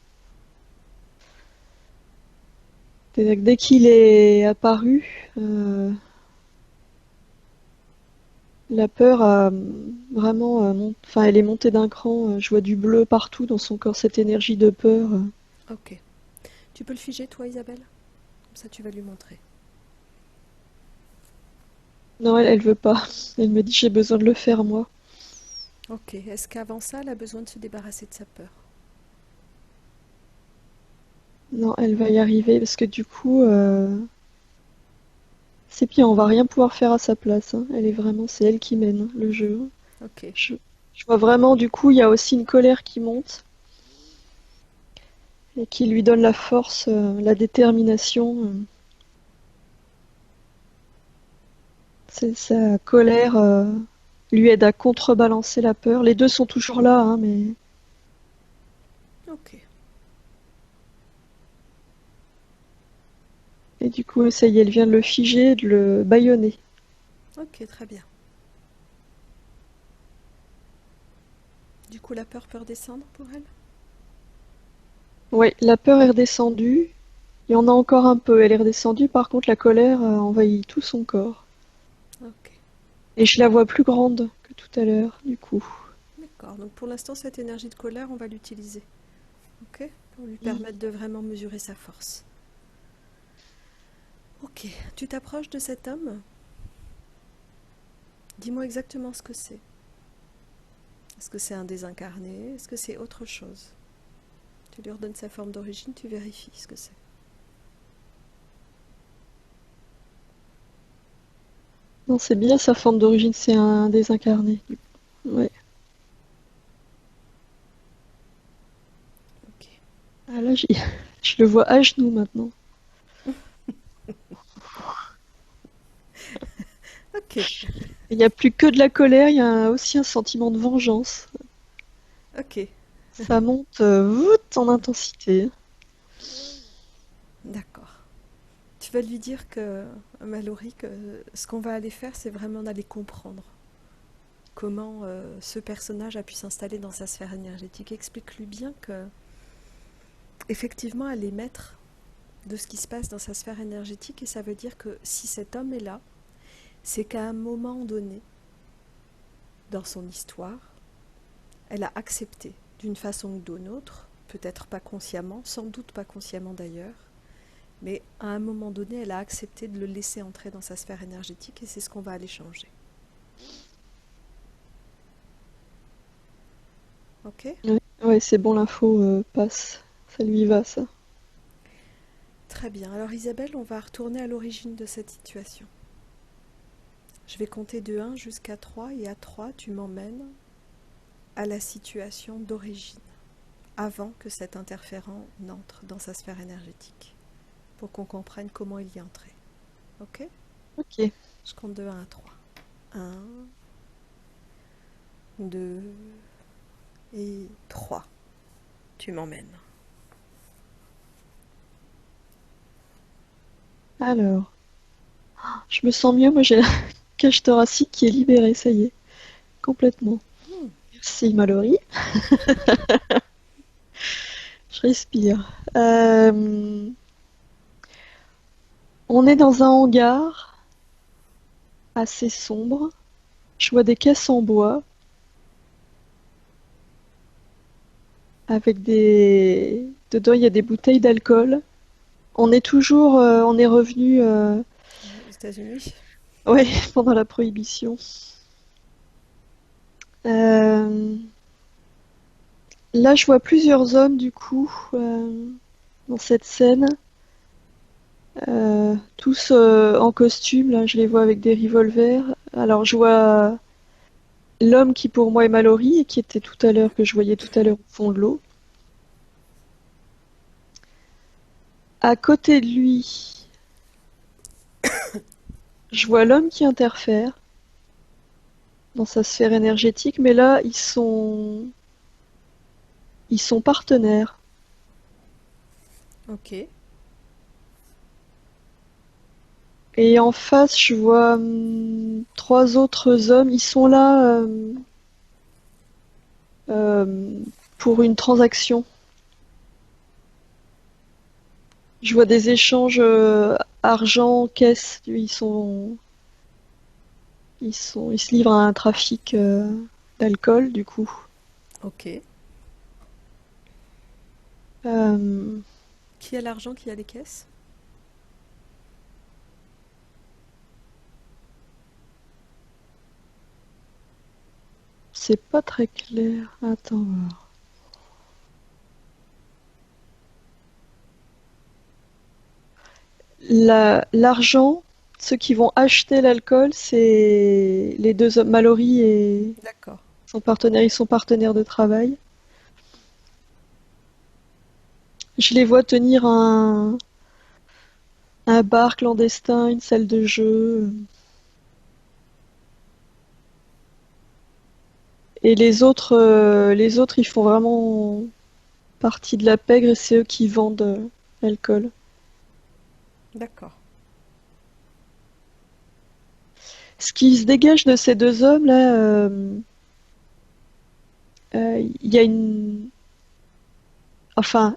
C'est-à-dire que dès qu'il est apparu, la peur a vraiment, enfin, elle est montée d'un cran. Je vois du bleu partout dans son corps, cette énergie de peur. Ok. Tu peux le figer toi Isabelle? Comme ça tu vas lui montrer. Non, elle veut pas. Elle me dit j'ai besoin de le faire moi. Ok. Est-ce qu'avant ça elle a besoin de se débarrasser de sa peur? Non, elle va y arriver parce que du coup, c'est bien, on va rien pouvoir faire à sa place, hein. Elle est vraiment, c'est elle qui mène le jeu. Ok. Je, je vois vraiment, du coup, il y a aussi une colère qui monte et qui lui donne la force, la détermination. Sa colère lui aide à contrebalancer la peur. Les deux sont toujours là, hein, mais Ok. et du coup, ça y est, elle vient de le figer, de le bâillonner. Ok, très bien. Du coup la peur peut redescendre pour elle? Ouais, la peur est redescendue. Il y en a encore un peu. Elle est redescendue. Par contre, la colère envahit tout son corps. Ok. Et je la vois plus grande que tout à l'heure, du coup. D'accord. Donc pour l'instant cette énergie de colère on va l'utiliser. Ok? Pour lui Mm. permettre de vraiment mesurer sa force. Ok. Tu t'approches de cet homme? Dis-moi exactement ce que c'est. Est-ce que c'est un désincarné? Est-ce que c'est autre chose? Tu lui redonnes sa forme d'origine, tu vérifies ce que c'est. Non, c'est bien sa forme d'origine, c'est un désincarné. Ouais. Ok. Ah là, je le vois à genoux maintenant. Ok. Il n'y a plus que de la colère, il y a aussi un sentiment de vengeance. Ok. Ça monte voûte en intensité. D'accord. Tu vas lui dire que, Mallory, que ce qu'on va aller faire, c'est vraiment d'aller comprendre comment ce personnage a pu s'installer dans sa sphère énergétique. Explique-lui bien que, effectivement, elle est maître de ce qui se passe dans sa sphère énergétique et ça veut dire que si cet homme est là, c'est qu'à un moment donné, dans son histoire, elle a accepté d'une façon ou d'une autre, peut-être pas consciemment, sans doute pas consciemment d'ailleurs, mais à un moment donné, elle a accepté de le laisser entrer dans sa sphère énergétique et c'est ce qu'on va aller changer. Ok? Ouais, ouais, c'est bon, l'info passe. Ça lui va, ça. Très bien. Alors Isabelle, on va retourner à l'origine de cette situation. Je vais compter de 1 jusqu'à 3 et à 3, tu m'emmènes à la situation d'origine, avant que cet interférent n'entre dans sa sphère énergétique, pour qu'on comprenne comment il y est entré. Ok? Ok. Je compte de 1 à 3. 1, 2 et 3. Tu m'emmènes. Alors, je me sens mieux, moi j'ai la cage thoracique qui est libérée, ça y est, complètement. Hmm, Merci Mallory. Je respire. On est dans un hangar assez sombre. Je vois des caisses en bois avec des... Dedans, il y a des bouteilles d'alcool. On est revenu, Aux États-Unis. ouais, pendant la Prohibition. Euh, Là, je vois plusieurs hommes du coup dans cette scène, tous en costume. Là, je les vois avec des revolvers. Alors, je vois l'homme qui pour moi est Mallory et qui était tout à l'heure que je voyais tout à l'heure au fond de l'eau. À côté de lui, je vois l'homme qui interfère dans sa sphère énergétique, mais là, ils sont partenaires. Ok. Et en face, je vois trois autres hommes. Ils sont là euh, pour une transaction. Je vois des échanges argent, caisse. Ils se livrent à un trafic d'alcool, du coup. Ok. Euh, Qui a l'argent, qui a les caisses? c'est pas très clair. Attends. L'argent, ceux qui vont acheter l'alcool, c'est les deux hommes, Mallory et D'accord. son partenaire. Ils sont partenaires de travail. Je les vois tenir un bar clandestin, une salle de jeu. Et les autres, ils font vraiment partie de la pègre et c'est eux qui vendent l'alcool. D'accord. Ce qui se dégage de ces deux hommes là, il y a une, enfin,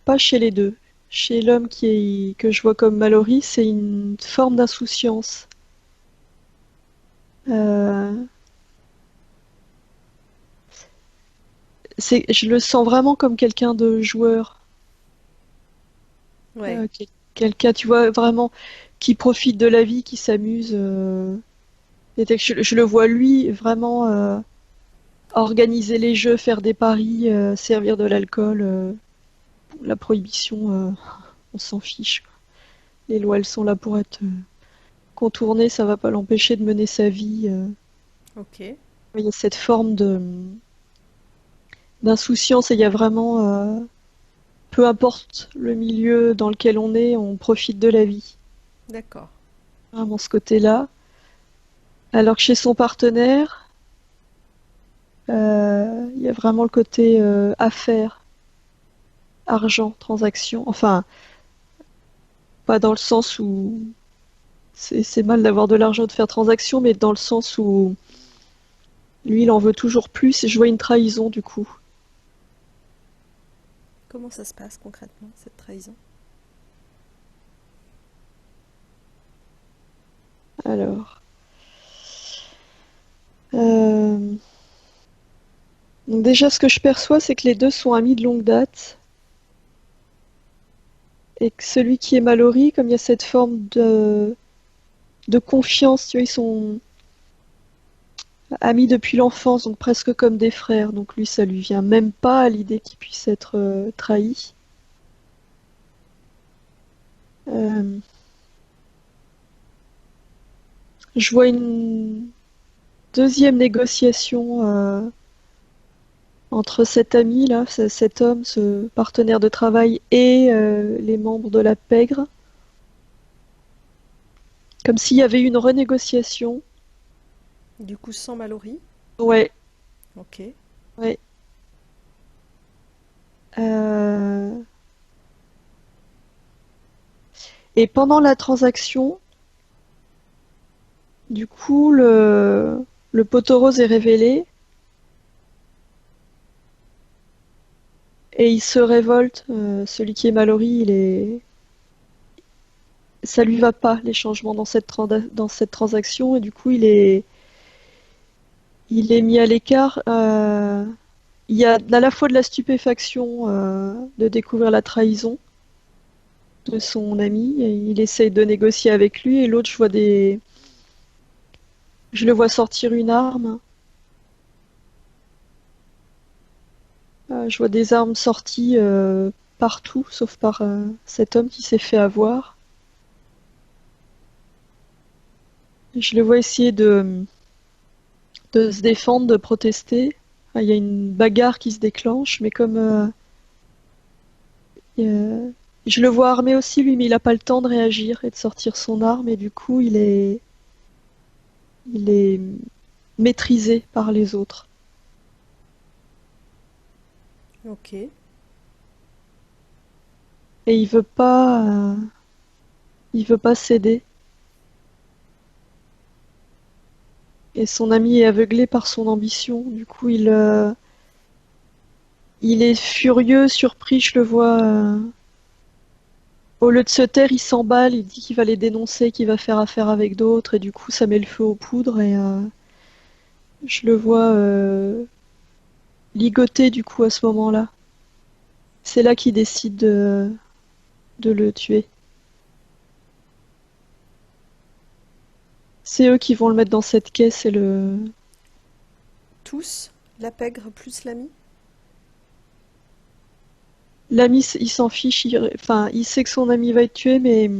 pas chez les deux. Chez l'homme que je vois comme Mallory, c'est une forme d'insouciance. Euh, je le sens vraiment comme quelqu'un de joueur. Ouais. Quelqu'un, tu vois, vraiment qui profite de la vie, qui s'amuse. Je le vois lui vraiment organiser les jeux, faire des paris, servir de l'alcool. La prohibition, on s'en fiche, quoi. Les lois, elles sont là pour être contournées, ça va pas l'empêcher de mener sa vie. Ok. Il y a cette forme de d'insouciance et il y a vraiment, peu importe le milieu dans lequel on est, on profite de la vie. D'accord. Vraiment ce côté-là. Alors que chez son partenaire, il y a vraiment le côté affaires, argent, transaction. Enfin, pas dans le sens où c'est mal d'avoir de l'argent de faire transaction, mais dans le sens où lui, il en veut toujours plus et je vois une trahison du coup. Comment ça se passe concrètement, cette trahison? Alors, euh, donc déjà, ce que je perçois, c'est que les deux sont amis de longue date et que celui qui est Mallory, comme il y a cette forme de confiance, tu vois, ils sont amis depuis l'enfance, donc presque comme des frères. Donc lui, ça lui vient même pas à l'idée qu'il puisse être trahi. Euh, je vois une deuxième négociation entre cet ami-là, cet homme, ce partenaire de travail, et les membres de la pègre, comme s'il y avait eu une renégociation. Du coup, sans Mallory? Ouais, Ok. ouais. Euh, Et pendant la transaction, du coup, le pot rose est révélé Et il se révolte. Celui qui est Mallory, ça lui va pas les changements dans cette transaction et du coup il est mis à l'écart. Il y a à la fois de la stupéfaction de découvrir la trahison de son ami. Et il essaye de négocier avec lui et l'autre, je le vois sortir une arme. Je vois des armes sorties partout, sauf par cet homme qui s'est fait avoir. Je le vois essayer de se défendre, de protester. Il y a une bagarre qui se déclenche, mais comme euh, je le vois armé aussi, lui, mais il n'a pas le temps de réagir et de sortir son arme, et du coup, il est maîtrisé par les autres. Ok. Et il veut pas céder. Et son ami est aveuglé par son ambition. Du coup, il est furieux, surpris, je le vois. Au lieu de se taire, il s'emballe, il dit qu'il va les dénoncer, qu'il va faire affaire avec d'autres, et du coup, ça met le feu aux poudres, et je le vois ligoté, du coup, à ce moment-là. C'est là qu'il décide de le tuer. C'est eux qui vont le mettre dans cette caisse et le... Tous? La pègre plus l'ami? L'ami, il s'en fiche, enfin, il sait que son ami va être tué, mais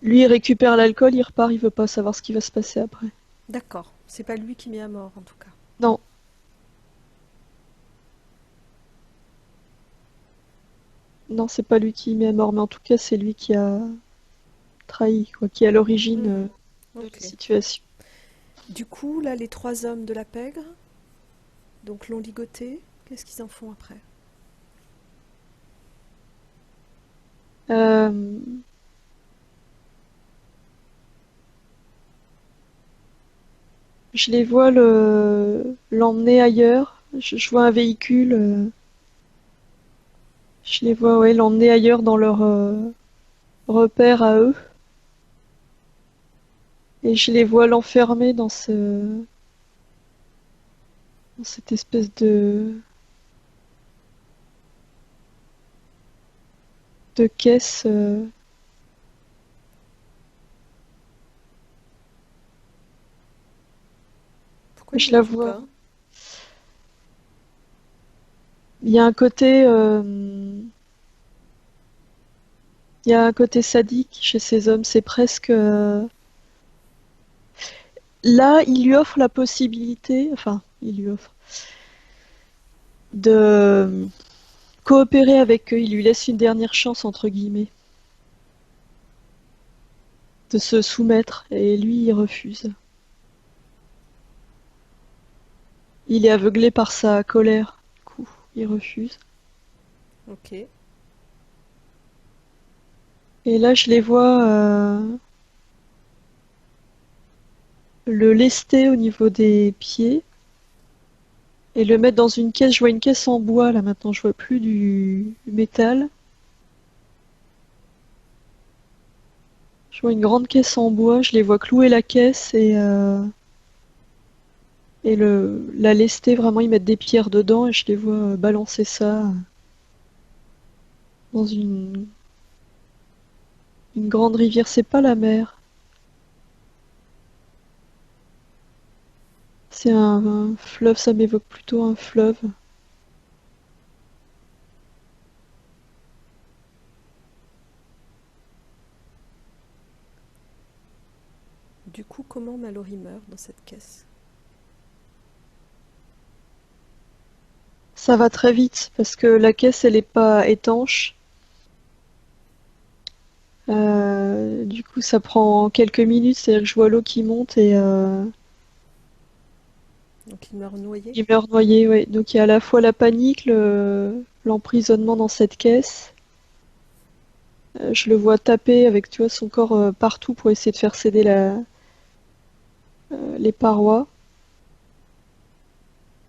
lui, il récupère l'alcool, il repart, il veut pas savoir ce qui va se passer après. D'accord. C'est pas lui qui met à mort, en tout cas. Non, non, c'est pas lui qui met à mort, mais en tout cas, c'est lui qui a trahi, quoi, qui est à l'origine Mhm. de la Ok. situation. Du coup, là, les trois hommes de la pègre, donc l'ont ligoté. Qu'est-ce qu'ils en font après? Euh, je les vois l'emmener ailleurs. Je vois un véhicule. Je les vois, ouais, l'emmener ailleurs dans leur repère à eux. Et je les vois l'enfermer dans cette espèce de caisse. Pourquoi il Je le la tue vois. pas? Il y a un côté, il y a un côté sadique chez ces hommes. C'est presque. Là, il lui offre la possibilité, enfin, il lui offre de coopérer avec eux. Il lui laisse une dernière chance entre guillemets de se soumettre, et lui, il refuse. Il est aveuglé par sa colère. Du coup, il refuse. Ok. Et là, je les vois le lester au niveau des pieds et le mettre dans une caisse. Je vois une caisse en bois là maintenant, je vois plus du métal. Je vois une grande caisse en bois, je les vois clouer la caisse et la lester vraiment, ils mettent des pierres dedans et je les vois balancer ça dans une grande rivière. C'est pas la mer, c'est un fleuve, ça m'évoque plutôt un fleuve. Du coup, comment Mallory meurt dans cette caisse? Ça va très vite parce que la caisse elle est pas étanche. Du coup, ça prend quelques minutes, c'est-à-dire que je vois l'eau qui monte et Donc il meurt noyé? il meurt noyé, ouais. Donc il y a à la fois la panique, l'emprisonnement dans cette caisse. Je le vois taper avec, tu vois, son corps partout pour essayer de faire céder les parois,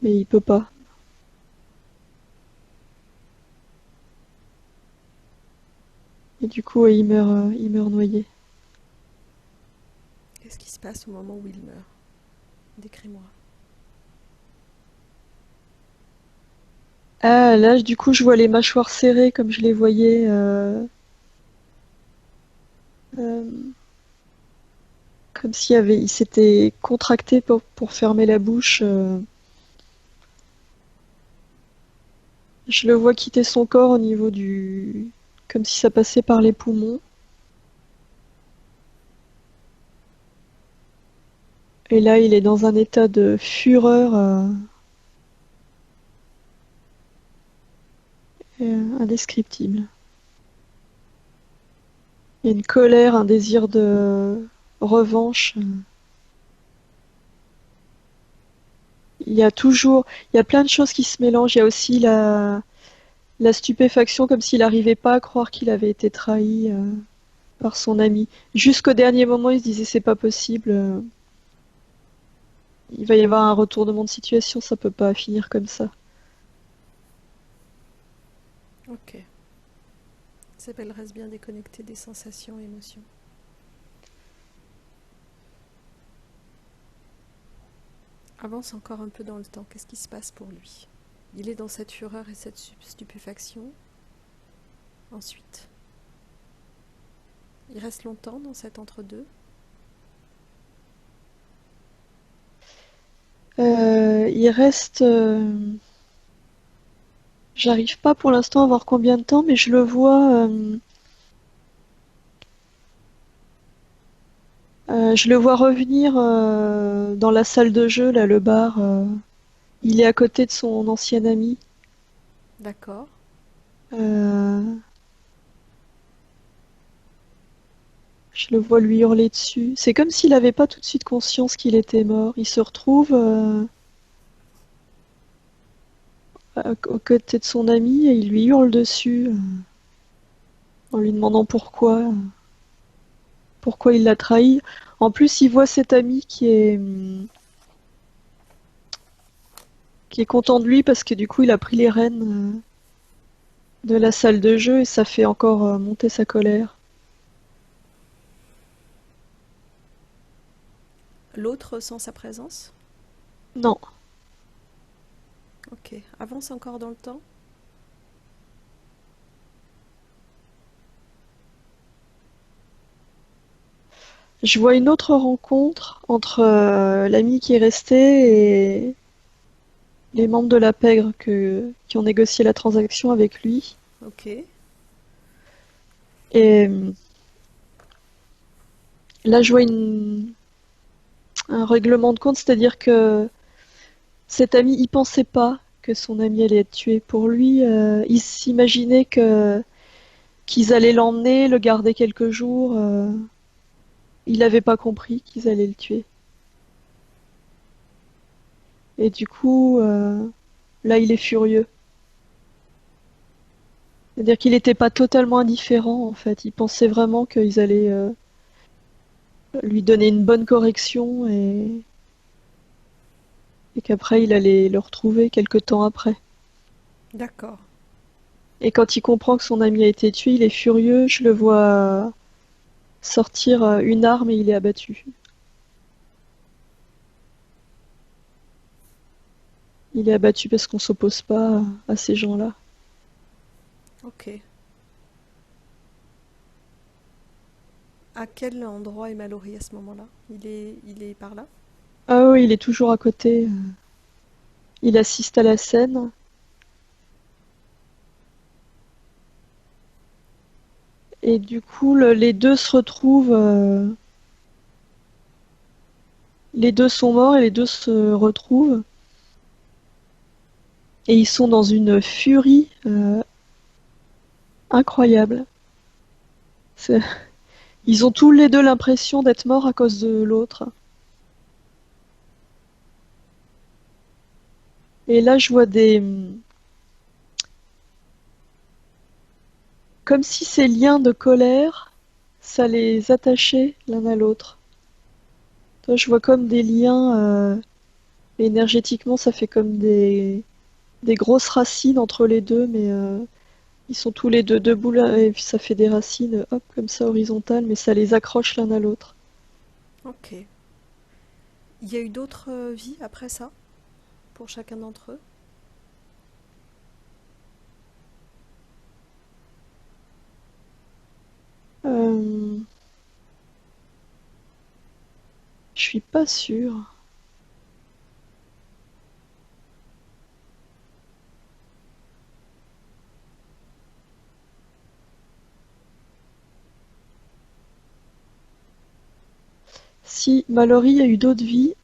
mais il peut pas. Et du coup, il meurt noyé. Qu'est-ce qui se passe au moment où il meurt? Décris-moi. Ah, là, du coup, je vois les mâchoires serrées comme je les voyais. Euh, Comme il s'était contracté pour fermer la bouche. Je le vois quitter son corps au niveau comme si ça passait par les poumons. Et là, il est dans un état de fureur indescriptible. Il y a une colère, un désir de revanche. Il y a plein de choses qui se mélangent. Il y a aussi la stupéfaction, comme s'il n'arrivait pas à croire qu'il avait été trahi par son ami. Jusqu'au dernier moment, il se disait c'est pas possible. Il va y avoir un retournement de situation, ça peut pas finir comme ça. Ok. Ça s'appelle reste bien déconnecté des sensations et émotions. Avance encore un peu dans le temps. Qu'est-ce qui se passe pour lui? Il est dans cette fureur et cette stupéfaction. Ensuite, il reste longtemps dans cet entre-deux. Il reste. J'arrive pas pour l'instant à voir combien de temps, mais je le vois. Je le vois revenir dans la salle de jeu, là, le bar. Il est à côté de son ancien ami. D'accord. Euh, je le vois lui hurler dessus. C'est comme s'il n'avait pas tout de suite conscience qu'il était mort. Il se retrouve aux côtés de son ami et il lui hurle dessus en lui demandant pourquoi il l'a trahi. En plus, il voit cet ami qui est content de lui parce que du coup, il a pris les rênes de la salle de jeu et ça fait encore monter sa colère. L'autre sans sa présence? Non. Ok. Avance encore dans le temps. Je vois une autre rencontre entre l'ami qui est resté et les membres de la pègre qui ont négocié la transaction avec lui. Ok. Et là, je vois un règlement de compte, c'est-à-dire que cet ami, il pensait pas que son ami allait être tué. Pour lui, il s'imaginait qu'ils allaient l'emmener, le garder quelques jours. Il n'avait pas compris qu'ils allaient le tuer. Et du coup, là, il est furieux. C'est-à-dire qu'il n'était pas totalement indifférent, en fait. Il pensait vraiment qu'ils allaient lui donner une bonne correction et qu'après, il allait le retrouver quelque temps après. D'accord. Et quand il comprend que son ami a été tué, il est furieux. Je le vois sortir une arme et il est abattu. Il est abattu parce qu'on s'oppose pas à ces gens-là. Ok. À quel endroit est Mallory à ce moment-là? Il est par là? Ah oui, il est toujours à côté. Il assiste à la scène. Et du coup, les deux se retrouvent. Les deux sont morts et les deux se retrouvent. Et ils sont dans une furie incroyable. C'est- Ils ont tous les deux l'impression d'être morts à cause de l'autre. Et là, je vois comme si ces liens de colère, ça les attachait l'un à l'autre. Toi, je vois comme des liens, énergétiquement, ça fait comme des grosses racines entre les deux, mais Ils sont tous les deux debout là, et puis ça fait des racines, hop, comme ça, horizontales, mais ça les accroche l'un à l'autre. Ok. Il y a eu d'autres vies après ça, pour chacun d'entre eux? Euh, je suis pas sûre. Si Mallory a eu d'autres vies,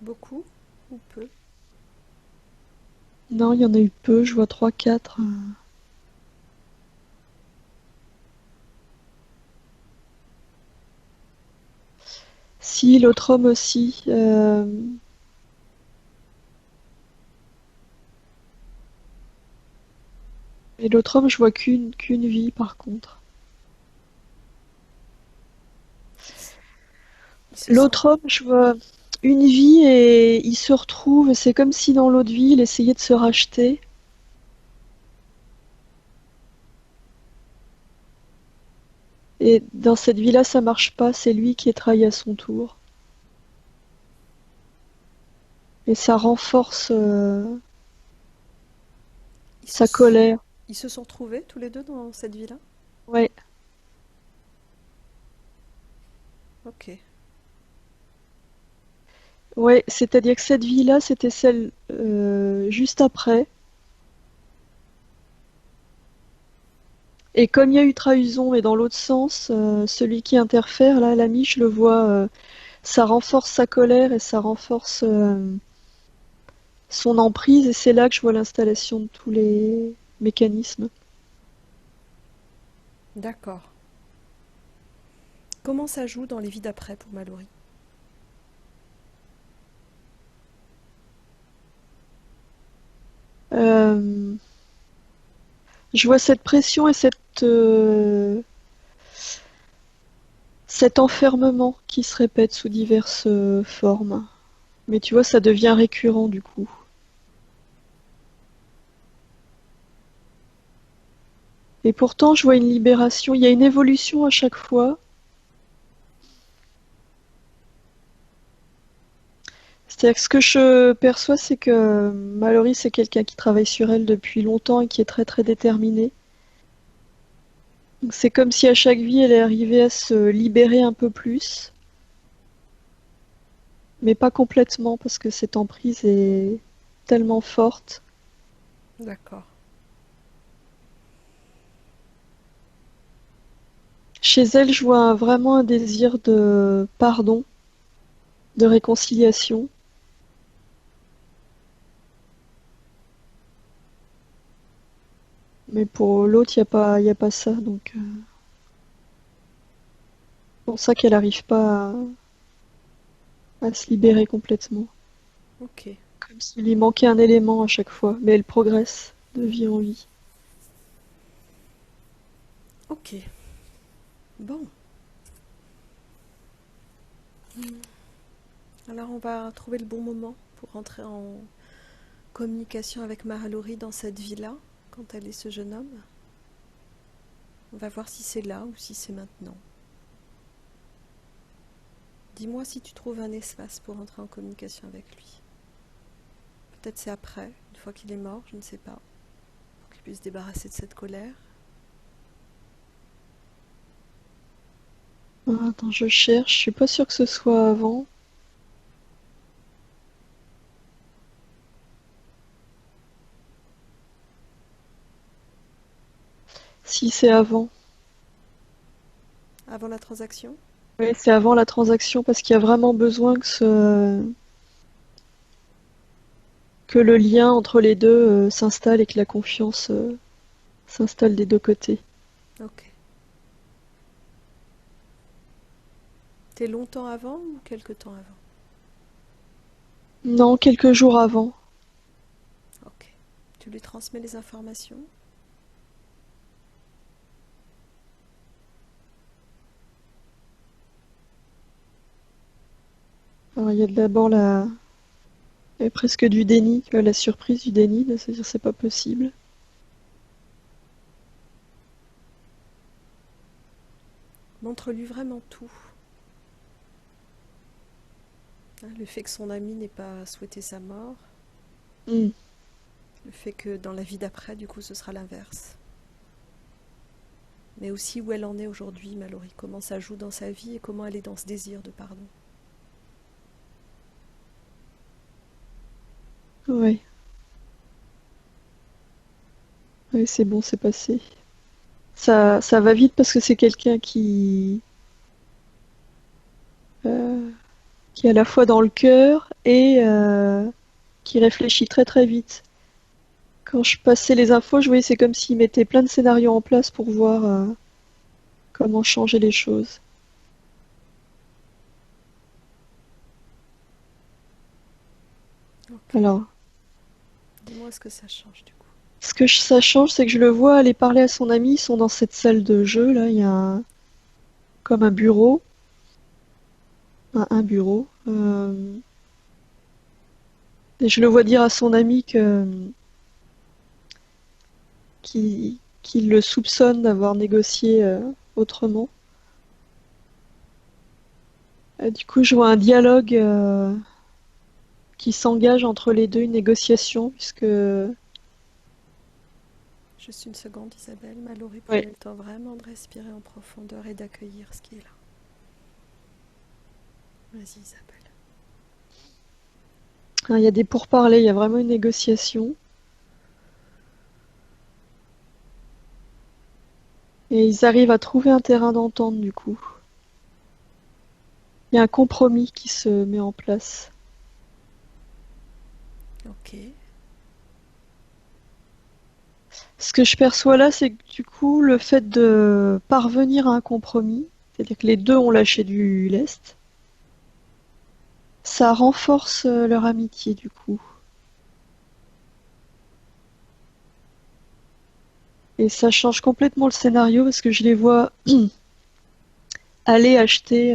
Beaucoup ou peu? non, il y en a eu peu, je vois trois, quatre. Si, l'autre homme aussi. Et l'autre homme, je vois qu'une vie par contre. Ils se sont... L'autre homme, je vois une vie et il se retrouve. C'est comme si dans l'autre vie, il essayait de se racheter. Et dans cette vie-là, ça marche pas. C'est lui qui est trahi à son tour. Et ça renforce Ils sa se... colère. Ils se sont trouvés tous les deux dans cette vie-là? Ouais, Ok. ouais. C'est-à-dire que cette vie-là, c'était celle juste après. Et comme il y a eu trahison et dans l'autre sens, celui qui interfère, là, l'ami, je le vois, ça renforce sa colère et ça renforce son emprise, et c'est là que je vois l'installation de tous les mécanismes. D'accord. Comment ça joue dans les vies d'après pour Mallory? Euh, je vois cette pression et cet enfermement qui se répète sous diverses formes. Mais tu vois, ça devient récurrent du coup. Et pourtant, je vois une libération, il y a une évolution à chaque fois. C'est-à-dire que ce que je perçois, c'est que Mallory, c'est quelqu'un qui travaille sur elle depuis longtemps et qui est très très déterminé. Donc c'est comme si à chaque vie, elle est arrivée à se libérer un peu plus, mais pas complètement parce que cette emprise est tellement forte. D'accord. Chez elle, je vois vraiment un désir de pardon, de réconciliation. Mais pour l'autre, il y a pas ça. Donc, c'est pour ça qu'elle n'arrive pas à se libérer complètement. Ok. Comme s'il lui manquait un élément à chaque fois. Mais elle progresse de vie en vie. Ok. Bon. Alors on va trouver le bon moment pour rentrer en communication avec Mallory dans cette vie-là, quand elle est ce jeune homme. On va voir si c'est là ou si c'est maintenant. Dis-moi si tu trouves un espace pour entrer en communication avec lui. Peut-être c'est après, une fois qu'il est mort, je ne sais pas, pour qu'il puisse se débarrasser de cette colère. Ah, attends, je cherche. Je suis pas sûre que ce soit avant. Si c'est avant. Avant la transaction? Oui, c'est avant la transaction parce qu'il y a vraiment besoin que le lien entre les deux s'installe et que la confiance s'installe des deux côtés. Ok. T'es longtemps avant ou quelque temps avant? Non, quelques jours avant. Ok. Tu lui transmets les informations? Alors, il y a d'abord il y a presque du déni, tu vois, la surprise du déni, de se dire c'est pas possible. montre-lui vraiment tout. Hein, le fait que son ami n'ait pas souhaité sa mort, Mm. le fait que dans la vie d'après, du coup, ce sera l'inverse. Mais aussi où elle en est aujourd'hui, Mallory, comment ça joue dans sa vie et comment elle est dans ce désir de pardon. Ouais, ouais, c'est bon, c'est passé. Ça va vite parce que c'est quelqu'un euh, qui est à la fois dans le cœur et qui réfléchit très très vite. Quand je passais les infos, je voyais c'est comme s'il mettait plein de scénarios en place pour voir comment changer les choses. Ok. Alors, Dis-moi ce que ça change du coup. ça change, c'est que je le vois aller parler à son ami. Ils sont dans cette salle de jeu là. Il y a comme un bureau, un bureau. Et je le vois dire à son ami qu'il le soupçonne d'avoir négocié autrement. Du coup, je vois un dialogue qui s'engage entre les deux, une négociation, puisque Juste une seconde, Isabelle. Mallory, ouais, prenez le temps vraiment de respirer en profondeur et d'accueillir ce qui est là. Vas-y, Isabelle. hein, il y a des pourparlers, il y a vraiment une négociation. Et ils arrivent à trouver un terrain d'entente, du coup. Il y a un compromis qui se met en place. Ok. Ce que je perçois là, c'est que du coup, le fait de parvenir à un compromis, c'est-à-dire que les deux ont lâché du lest, ça renforce leur amitié, du coup. Et ça change complètement le scénario parce que je les vois aller acheter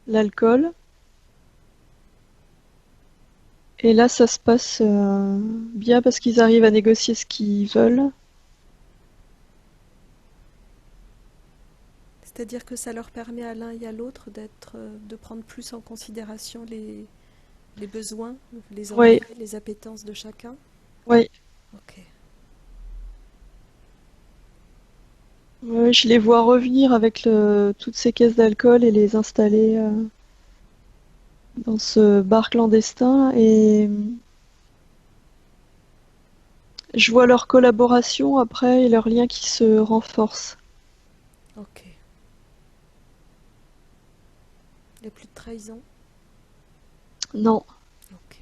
l'alcool. Et là, ça se passe bien parce qu'ils arrivent à négocier ce qu'ils veulent. C'est-à-dire que ça leur permet à l'un et à l'autre de prendre plus en considération les besoins, les Ouais, envies, les appétences de chacun. ouais, Ok. ouais, je les vois revenir avec toutes ces caisses d'alcool et les installer dans ce bar clandestin. Et je vois leur collaboration après et leur lien qui se renforce. Ok. Il n'y a plus de trahison. Non, Ok.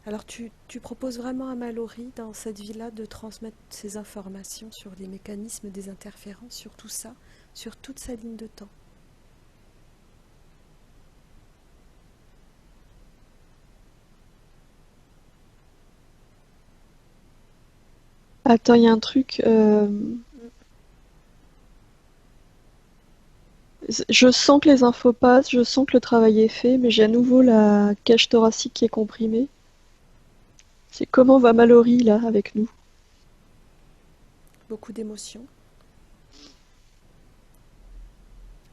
Alors tu proposes vraiment à Mallory, dans cette vie-là, de transmettre ces informations sur les mécanismes des interférences, sur tout ça, sur toute sa ligne de temps. attends, il y a un truc. Je sens que les infos passent, je sens que le travail est fait, mais j'ai à nouveau la cage thoracique qui est comprimée. C'est comment va Mallory là avec nous? Beaucoup d'émotions.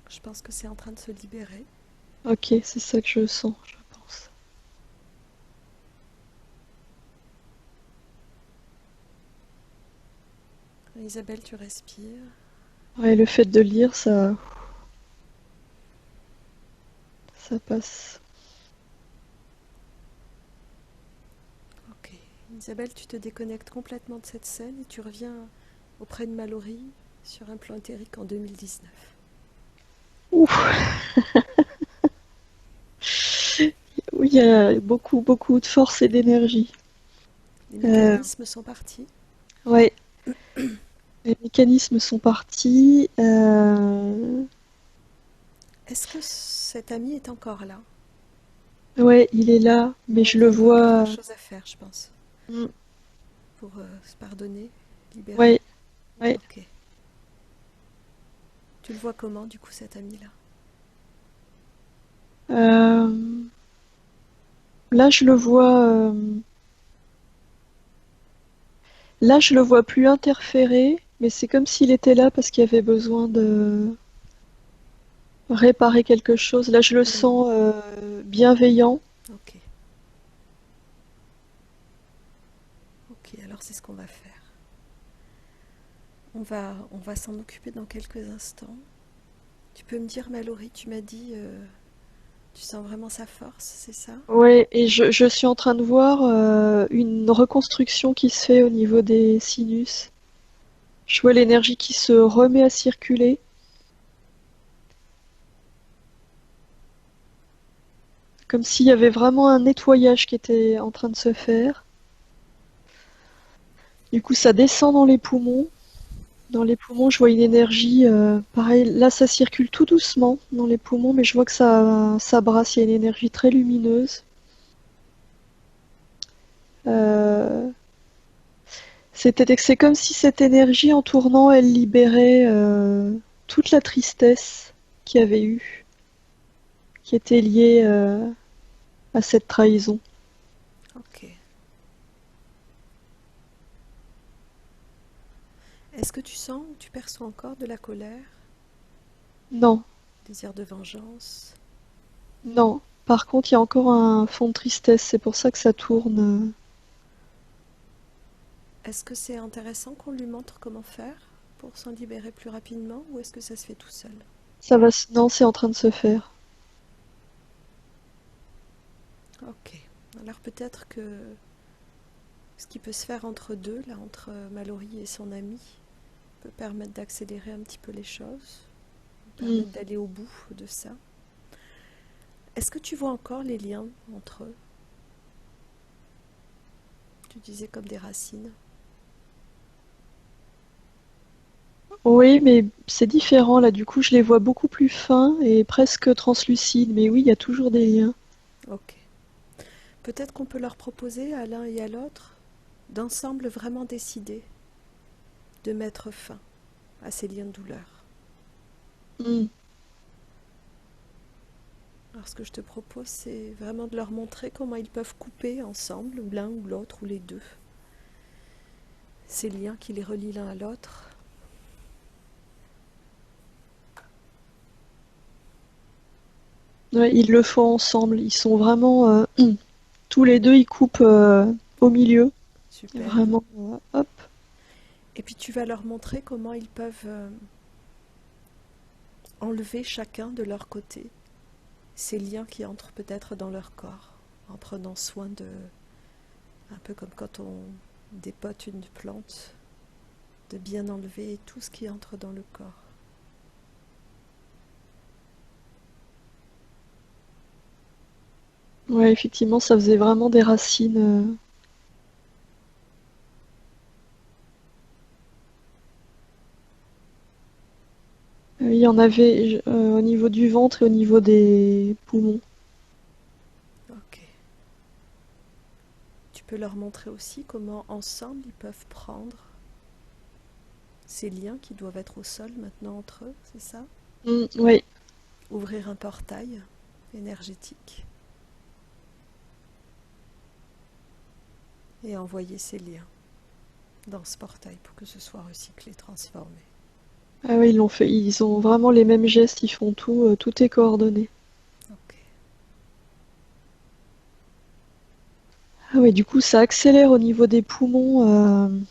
Je pense que c'est en train de se libérer. Ok, c'est ça que je sens, je pense. Isabelle, tu respires. Ouais, le fait de lire, ça passe. Ok. Isabelle, tu te déconnectes complètement de cette scène et tu reviens auprès de Mallory sur un plan éthérique en 2019. Ouh, oui, il y a beaucoup, beaucoup de force et d'énergie. Les Euh, mécanismes sont partis. ouais, les mécanismes sont partis. Est-ce que cet ami est encore là? Ouais, il est là, mais Ouais, je il y le a encore quelque vois. chose à faire, je pense, Mm, pour se pardonner, libérer. ouais, ouais. Ok. Tu le vois comment, du coup, cet ami-là? Euh, là, je le vois. Là, je le vois plus interférer, mais c'est comme s'il était là parce qu'il y avait besoin de. réparer quelque chose. Là, je le Hmm, sens bienveillant. ok, ok, alors c'est ce qu'on va faire. On va s'en occuper dans quelques instants. Tu peux me dire, Mallory, tu m'as dit, tu sens vraiment sa force, c'est ça? Ouais, et je suis en train de voir une reconstruction qui se fait au niveau des sinus. Je vois l'énergie qui se remet à circuler, comme s'il y avait vraiment un nettoyage qui était en train de se faire. Du coup, ça descend dans les poumons. Dans les poumons, je vois une énergie, pareil, là ça circule tout doucement dans les poumons, mais je vois que ça brasse, il y a une énergie très lumineuse. Euh, c'est comme si cette énergie en tournant, elle libérait toute la tristesse qu'il y avait eu, qui était liée à cette trahison. Ok. Est-ce que tu sens ou tu perçois encore de la colère, Non, désir de vengeance? non. Par contre, il y a encore un fond de tristesse, c'est pour ça que ça tourne. Est-ce que c'est intéressant qu'on lui montre comment faire pour s'en libérer plus rapidement ou est-ce que ça se fait tout seul? Non, c'est en train de se faire. Ok. Alors peut-être que ce qui peut se faire entre deux, là, entre Mallory et son ami, peut permettre d'accélérer un petit peu les choses, Hmm. permettre d'aller au bout de ça. Est-ce que tu vois encore les liens entre eux? Tu disais comme des racines. Oui, mais c'est différent là. Du coup, je les vois beaucoup plus fins et presque translucides. Mais oui, il y a toujours des liens. Ok. Peut-être qu'on peut leur proposer à l'un et à l'autre d'ensemble vraiment décider de mettre fin à ces liens de douleur. Hmm. Alors ce que je te propose, c'est vraiment de leur montrer comment ils peuvent couper ensemble, ou l'un ou l'autre, ou les deux, ces liens qui les relient l'un à l'autre. Ouais, ils le font ensemble. Ils sont vraiment tous les deux. Ils coupent au milieu. Super. Vraiment. Hop. Et puis tu vas leur montrer comment ils peuvent enlever chacun de leur côté ces liens qui entrent peut-être dans leur corps, en prenant soin de, un peu comme quand on dépote une plante, de bien enlever tout ce qui entre dans le corps. Ouais, effectivement, ça faisait vraiment des racines. Il y en avait au niveau du ventre et au niveau des poumons. Ok. Tu peux leur montrer aussi comment ensemble ils peuvent prendre ces liens qui doivent être au sol maintenant entre eux, c'est ça? Oui, Ouvrir un portail énergétique et envoyer ces liens dans ce portail pour que ce soit recyclé, transformé. ah oui, ils l'ont fait. Ils ont vraiment les mêmes gestes. Ils font tout. Tout est coordonné. Ok. Ah oui, du coup, ça accélère au niveau des poumons.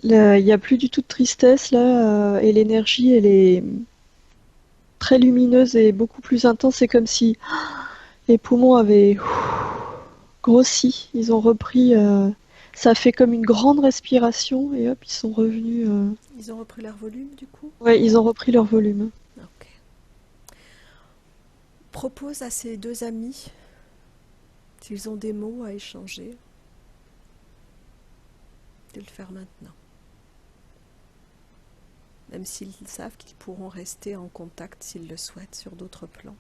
Là, il n'y a plus du tout de tristesse là, et l'énergie, elle est très lumineuse et beaucoup plus intense. C'est comme si les poumons avaient grossi. Ils ont repris. Ça a fait comme une grande respiration et hop, ils sont revenus. Ils ont repris leur volume du coup? Ouais, ils ont repris leur volume. Ok. Propose à ces deux amis, s'ils ont des mots à échanger, de le faire maintenant. Même s'ils savent qu'ils pourront rester en contact s'ils le souhaitent sur d'autres plans.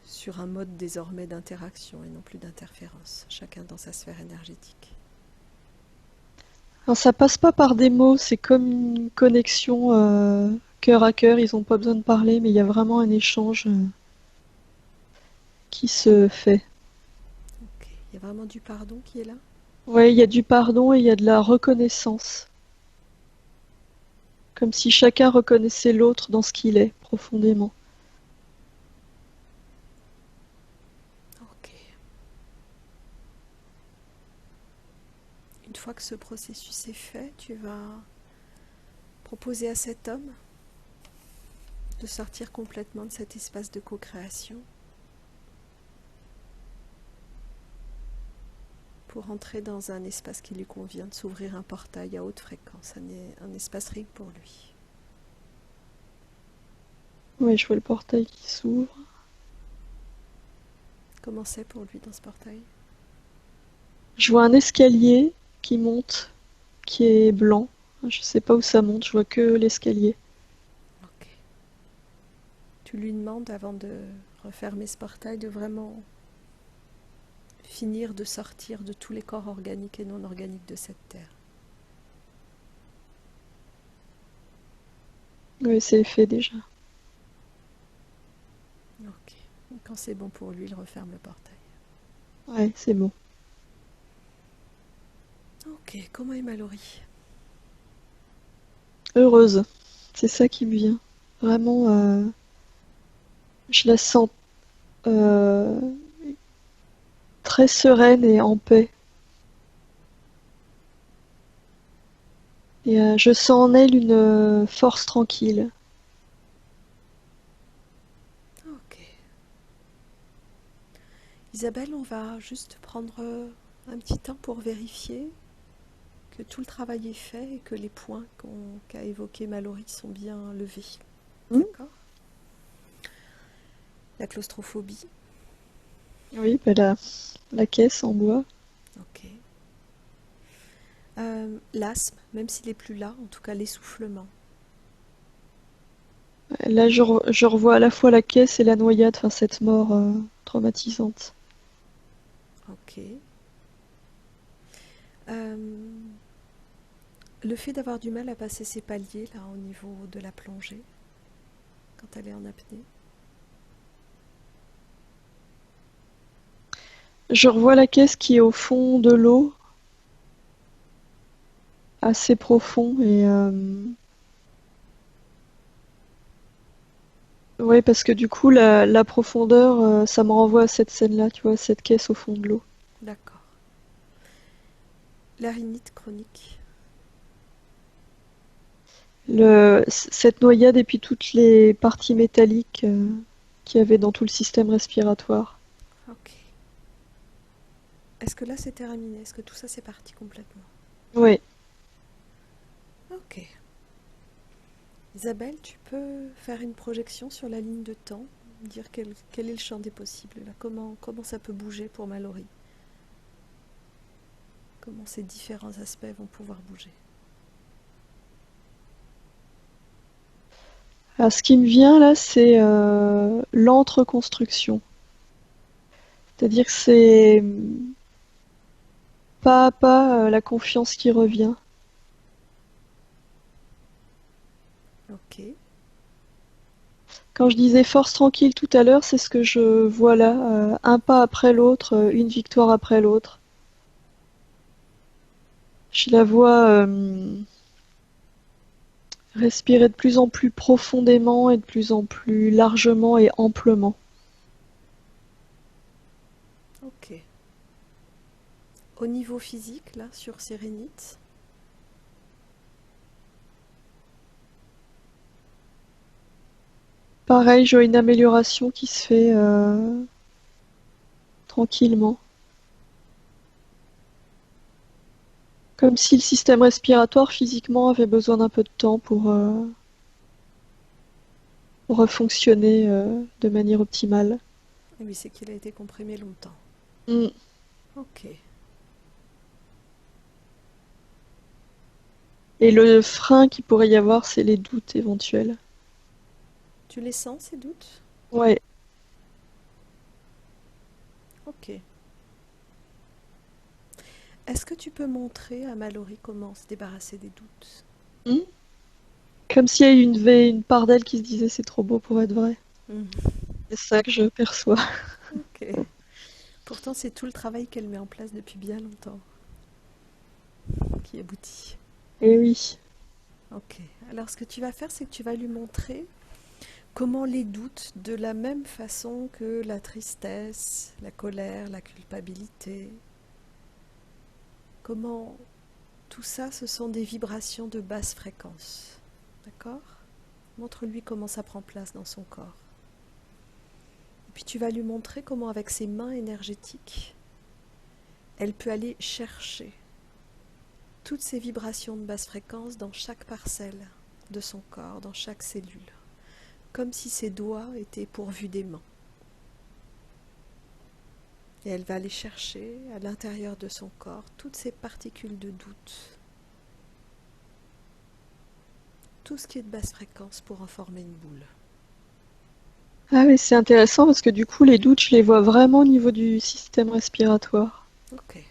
Sur un mode désormais d'interaction et non plus d'interférence, chacun dans sa sphère énergétique. Alors, ça passe pas par des mots. C'est comme une connexion cœur à cœur. Ils n'ont pas besoin de parler, mais il y a vraiment un échange qui se fait. Ok. Il y a vraiment du pardon qui est là? Ouais, il y a du pardon et il y a de la reconnaissance. comme si chacun reconnaissait l'autre dans ce qu'il est, profondément. Ok. Une fois que ce processus est fait, tu vas proposer à cet homme de sortir complètement de cet espace de co-création pour entrer dans un espace qui lui convient, de s'ouvrir un portail à haute fréquence, un espace riche pour lui. Ouais, je vois le portail qui s'ouvre. Comment c'est pour lui dans ce portail? Je vois un escalier qui monte, qui est blanc. Je sais pas où ça monte, je vois que l'escalier. Ok. Tu lui demandes, avant de refermer ce portail, de vraiment finir de sortir de tous les corps organiques et non organiques de cette terre. Oui, c'est fait déjà. Ok. Et quand c'est bon pour lui, il referme le portail. Ouais, c'est bon. Ok, comment est Mallory? Heureuse, c'est ça qui me vient. Vraiment, je la sens euh, très sereine et en paix. Et je sens en elle une force tranquille. Ok. Isabelle, on va juste prendre un petit temps pour vérifier que tout le travail est fait et que les points qu'a évoqué Mallory sont bien levés. Hmm. D'accord? La claustrophobie. Oui, bah la caisse en bois. Ok. L'asthme, même s'il est plus là, en tout cas l'essoufflement. Là, je revois à la fois la caisse et la noyade, enfin cette mort traumatisante. Ok. Euh, le fait d'avoir du mal à passer ses paliers là au niveau de la plongée quand elle est en apnée. Je revois la caisse qui est au fond de l'eau, assez profond et ouais, parce que du coup la profondeur, ça me renvoie à cette scène-là, tu vois, cette caisse au fond de l'eau. D'accord. La rhinite chronique. Cette noyade et puis toutes les parties métalliques qu'il y avait dans tout le système respiratoire. Ok. Est-ce que là c'est terminé? Est-ce que tout ça c'est parti complètement? Ouais. Ok. Isabelle, tu peux faire une projection sur la ligne de temps, dire quel est le champ des possibles, là, comment ça peut bouger pour Mallory, comment ces différents aspects vont pouvoir bouger. Alors, ce qui me vient là, c'est l'entreconstruction. C'est-à-dire que c'est pas à pas la confiance qui revient. Ok, Quand je disais force tranquille tout à l'heure, c'est ce que je vois là, un pas après l'autre, une victoire après l'autre. Je la vois respirer de plus en plus profondément et de plus en plus largement et amplement. ok. Au niveau physique, là, sur ces rhénites, Pareil, je vois une amélioration qui se fait tranquillement. Comme si le système respiratoire physiquement avait besoin d'un peu de temps pour refonctionner de manière optimale. oui, c'est qu'il a été comprimé longtemps. Mm. Ok, Et le frein qu'il pourrait y avoir, c'est les doutes éventuels. tu les sens ces doutes? Ouais. Ok. Est-ce que tu peux montrer à Mallory comment se débarrasser des doutes? Mm. Comme s'il y a une part d'elle qui se disait c'est trop beau pour être vrai. Mhm. C'est ça que je perçois. Ok. Pourtant, c'est tout le travail qu'elle met en place depuis bien longtemps qui aboutit. Et oui. Ok. Alors ce que tu vas faire, c'est que tu vas lui montrer comment les doutes, de la même façon que la tristesse, la colère, la culpabilité, comment tout ça, ce sont des vibrations de basse fréquence. D'accord? Montre-lui comment ça prend place dans son corps. Et puis tu vas lui montrer comment avec ses mains énergétiques, elle peut aller chercher toutes ces vibrations de basse fréquence dans chaque parcelle de son corps, dans chaque cellule, comme si ses doigts étaient pourvus des mains. Et elle va aller chercher à l'intérieur de son corps toutes ces particules de doute, tout ce qui est de basse fréquence pour en former une boule. Ah oui, c'est intéressant parce que du coup, les doutes, je les vois vraiment au niveau du système respiratoire. Ok.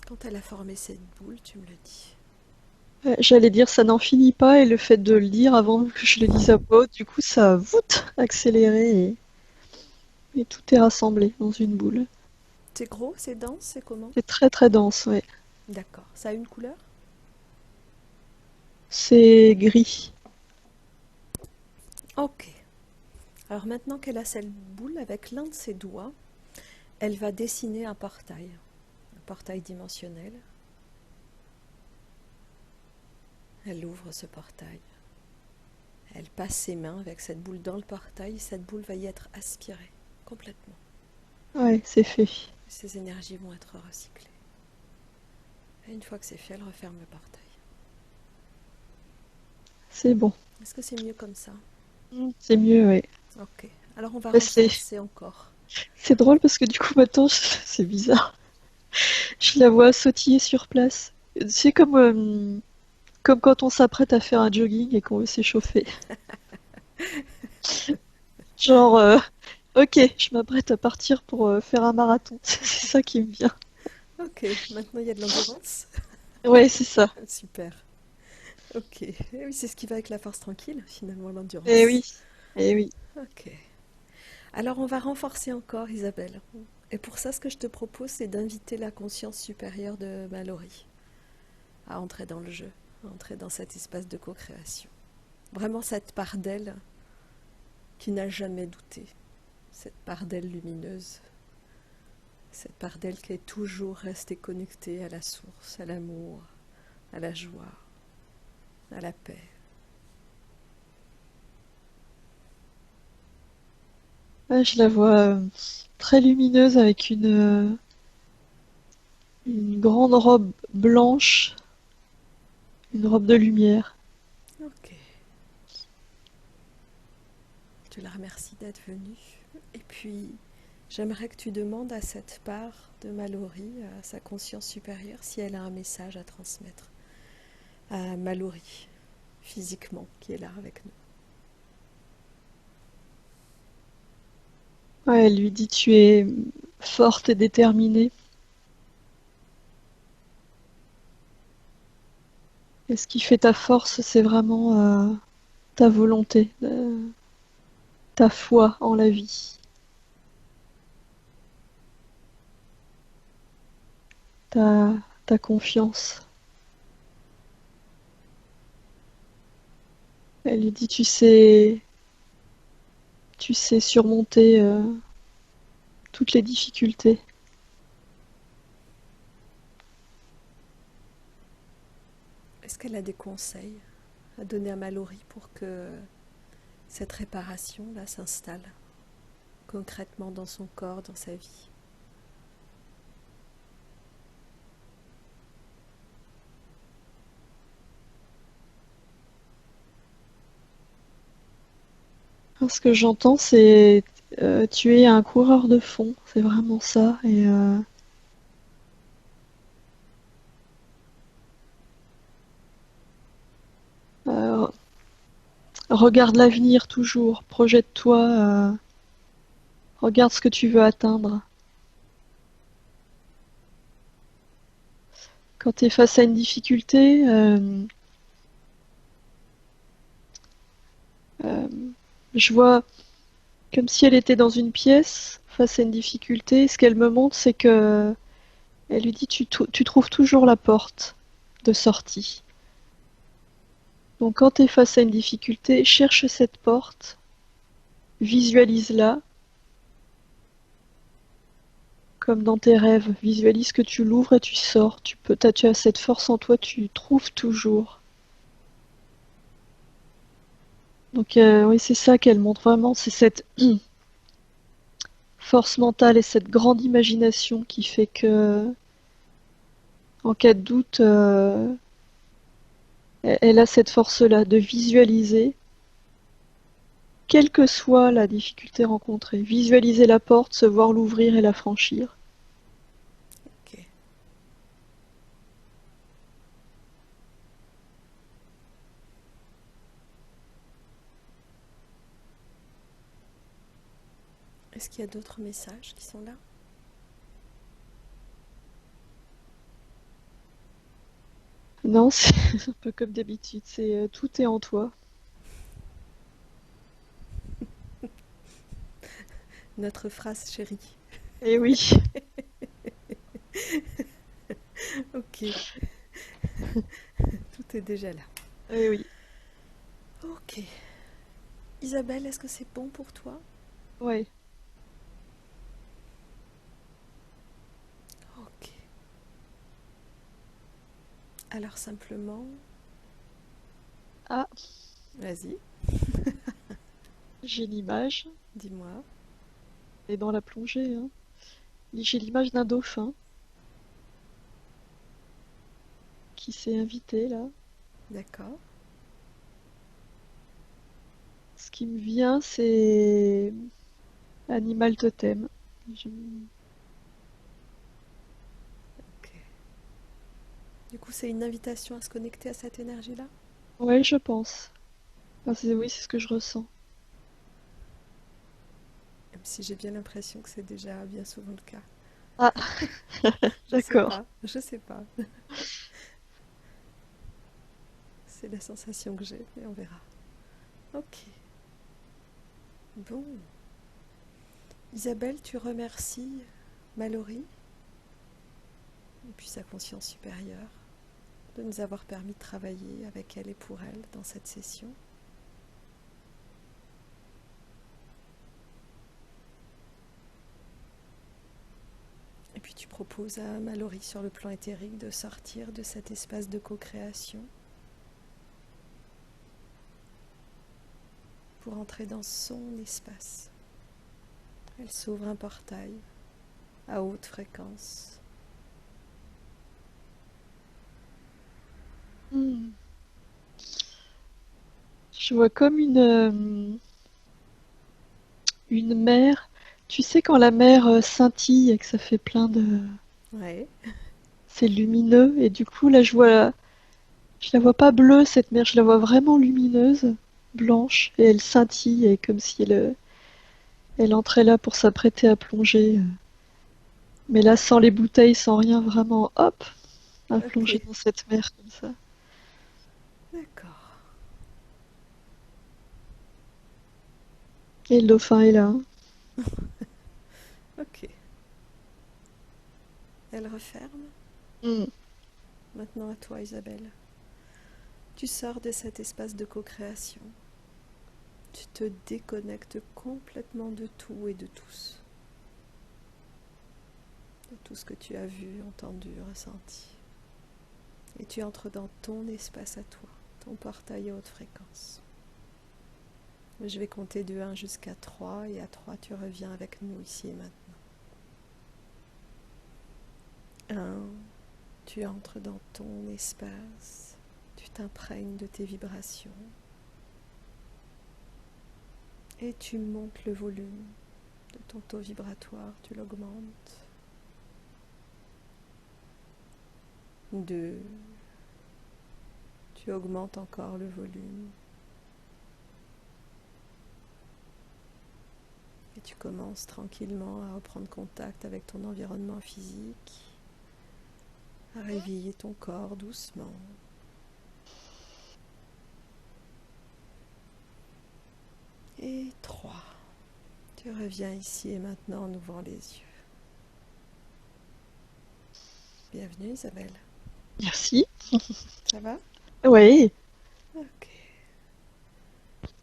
Quand elle a formé cette boule, tu me le dis. J'allais dire ça n'en finit pas et le fait de le dire avant que je le dise à voix haute, du coup, ça a accéléré et tout est rassemblé dans une boule. C'est gros, c'est dense, c'est comment? C'est très très dense, ouais. D'accord. Ça a une couleur? C'est gris. Ok. Alors maintenant qu'elle a cette boule, avec l'un de ses doigts, elle va dessiner un portail dimensionnel. Elle ouvre ce portail. Elle passe ses mains avec cette boule dans le portail, cette boule va y être aspirée complètement. Ouais, c'est fait. Ces énergies vont être recyclées. Et une fois que c'est fait, elle referme le portail. C'est bon. Est-ce que c'est mieux comme ça? C'est mieux, ouais. Ok. Alors on va Ouais, renforcer encore. c'est drôle parce que du coup, maintenant, c'est bizarre. Je la vois sautiller sur place. C'est comme quand on s'apprête à faire un jogging et qu'on veut s'échauffer. Genre, ok, je m'apprête à partir pour faire un marathon. C'est ça qui me vient. Ok, maintenant il y a de l'endurance. Ouais, c'est ça. Super. Ok. Et oui, c'est ce qui va avec la force tranquille, finalement, Eh l'endurance. oui, eh oui. Ok. Alors on va renforcer encore, Isabelle. Et pour ça, ce que je te propose, c'est d'inviter la conscience supérieure de Mallory à entrer dans le jeu, à entrer dans cet espace de co-création. Vraiment cette part d'elle qui n'a jamais douté, cette part d'elle lumineuse, cette part d'elle qui est toujours restée connectée à la source, à l'amour, à la joie, à la paix. Ouais, je la vois très lumineuse avec une grande robe blanche, une robe de lumière. Ok. Je la remercie d'être venue. Et puis, j'aimerais que tu demandes à cette part de Mallory, à sa conscience supérieure, si elle a un message à transmettre à Mallory, physiquement, qui est là avec nous. Ouais, elle lui dit tu es forte et déterminée. Et ce qui fait ta force, c'est vraiment ta volonté, ta foi en la vie, ta, ta confiance. Elle lui dit tu sais surmonter toutes les difficultés. Est-ce qu'elle a des conseils à donner à Mallory pour que cette réparation-là s'installe concrètement dans son corps, dans sa vie? Ce que j'entends, c'est tu es un coureur de fond, c'est vraiment ça. Et euh, regarde l'avenir toujours, projette-toi, regarde ce que tu veux atteindre. Quand tu es face à une difficulté, euh, je vois comme si elle était dans une pièce, face à une difficulté, ce qu'elle me montre, c'est que elle lui dit tu trouves toujours la porte de sortie. Donc quand tu es face à une difficulté, cherche cette porte, visualise-la, comme dans tes rêves. Visualise que tu l'ouvres et tu sors. Tu as cette force en toi, tu trouves toujours. Donc oui, c'est ça qu'elle montre vraiment, c'est cette force mentale et cette grande imagination qui fait que, en cas de doute, elle a cette force-là de visualiser, quelle que soit la difficulté rencontrée. Visualiser la porte, se voir l'ouvrir et la franchir. Ok. Est-ce qu'il y a d'autres messages qui sont là? Non, c'est un peu comme d'habitude, c'est tout est en toi. Notre phrase chérie. Et oui, Ok, tout est déjà là. et oui, Ok. Isabelle, est-ce que c'est bon pour toi? ouais. Ok. Alors simplement, Ah, vas-y, j'ai l'image, dis-moi. et dans la plongée, hein. J'ai l'image d'un dauphin qui s'est invité là. D'accord. Ce qui me vient, c'est animal totem. Je- Ok. Du coup, c'est une invitation à se connecter à cette énergie-là? Ouais, je pense. Enfin, oui, c'est ce que je ressens. Même si j'ai bien l'impression que c'est déjà bien souvent le cas. Ah, Je sais d'accord. pas, je sais pas. C'est la sensation que j'ai, mais on verra. Ok. Bon. Isabelle, tu remercies Mallory et puis sa conscience supérieure de nous avoir permis de travailler avec elle et pour elle dans cette session. Et puis tu proposes à Mallory sur le plan éthérique de sortir de cet espace de co-création pour entrer dans son espace. Elle s'ouvre un portail à haute fréquence. Hmm. Je vois comme une mer. Tu sais quand la mer scintille et que ça fait plein de... Ouais, C'est lumineux et du coup là je la vois pas bleue cette mer, je la vois vraiment lumineuse, blanche et elle scintille et comme si elle entrait là pour s'apprêter à plonger. Mais là sans les bouteilles, sans rien, vraiment hop, à plonger ok, dans cette mer comme ça. d'accord. Et le dauphin est là, hein. Ok, elle referme. Hmm. Maintenant à toi Isabelle. Tu sors de cet espace de co-création. Tu te déconnectes complètement de tout et de tous. De tout ce que tu as vu, entendu, ressenti. Et tu entres dans ton espace à toi, ton portail à haute fréquence. Je vais compter de 1 jusqu'à 3 et à 3 tu reviens avec nous ici et maintenant. 1, tu entres dans ton espace, tu t'imprègnes de tes vibrations et tu montes le volume de ton taux vibratoire, tu l'augmentes. 2, tu augmentes encore le volume et tu commences tranquillement à reprendre contact avec ton environnement physique, à réveiller ton corps doucement. Et 3, tu Tu reviens ici et maintenant en ouvrant les yeux. Bienvenue Isabelle. Merci. Ça va? Oui. Ok.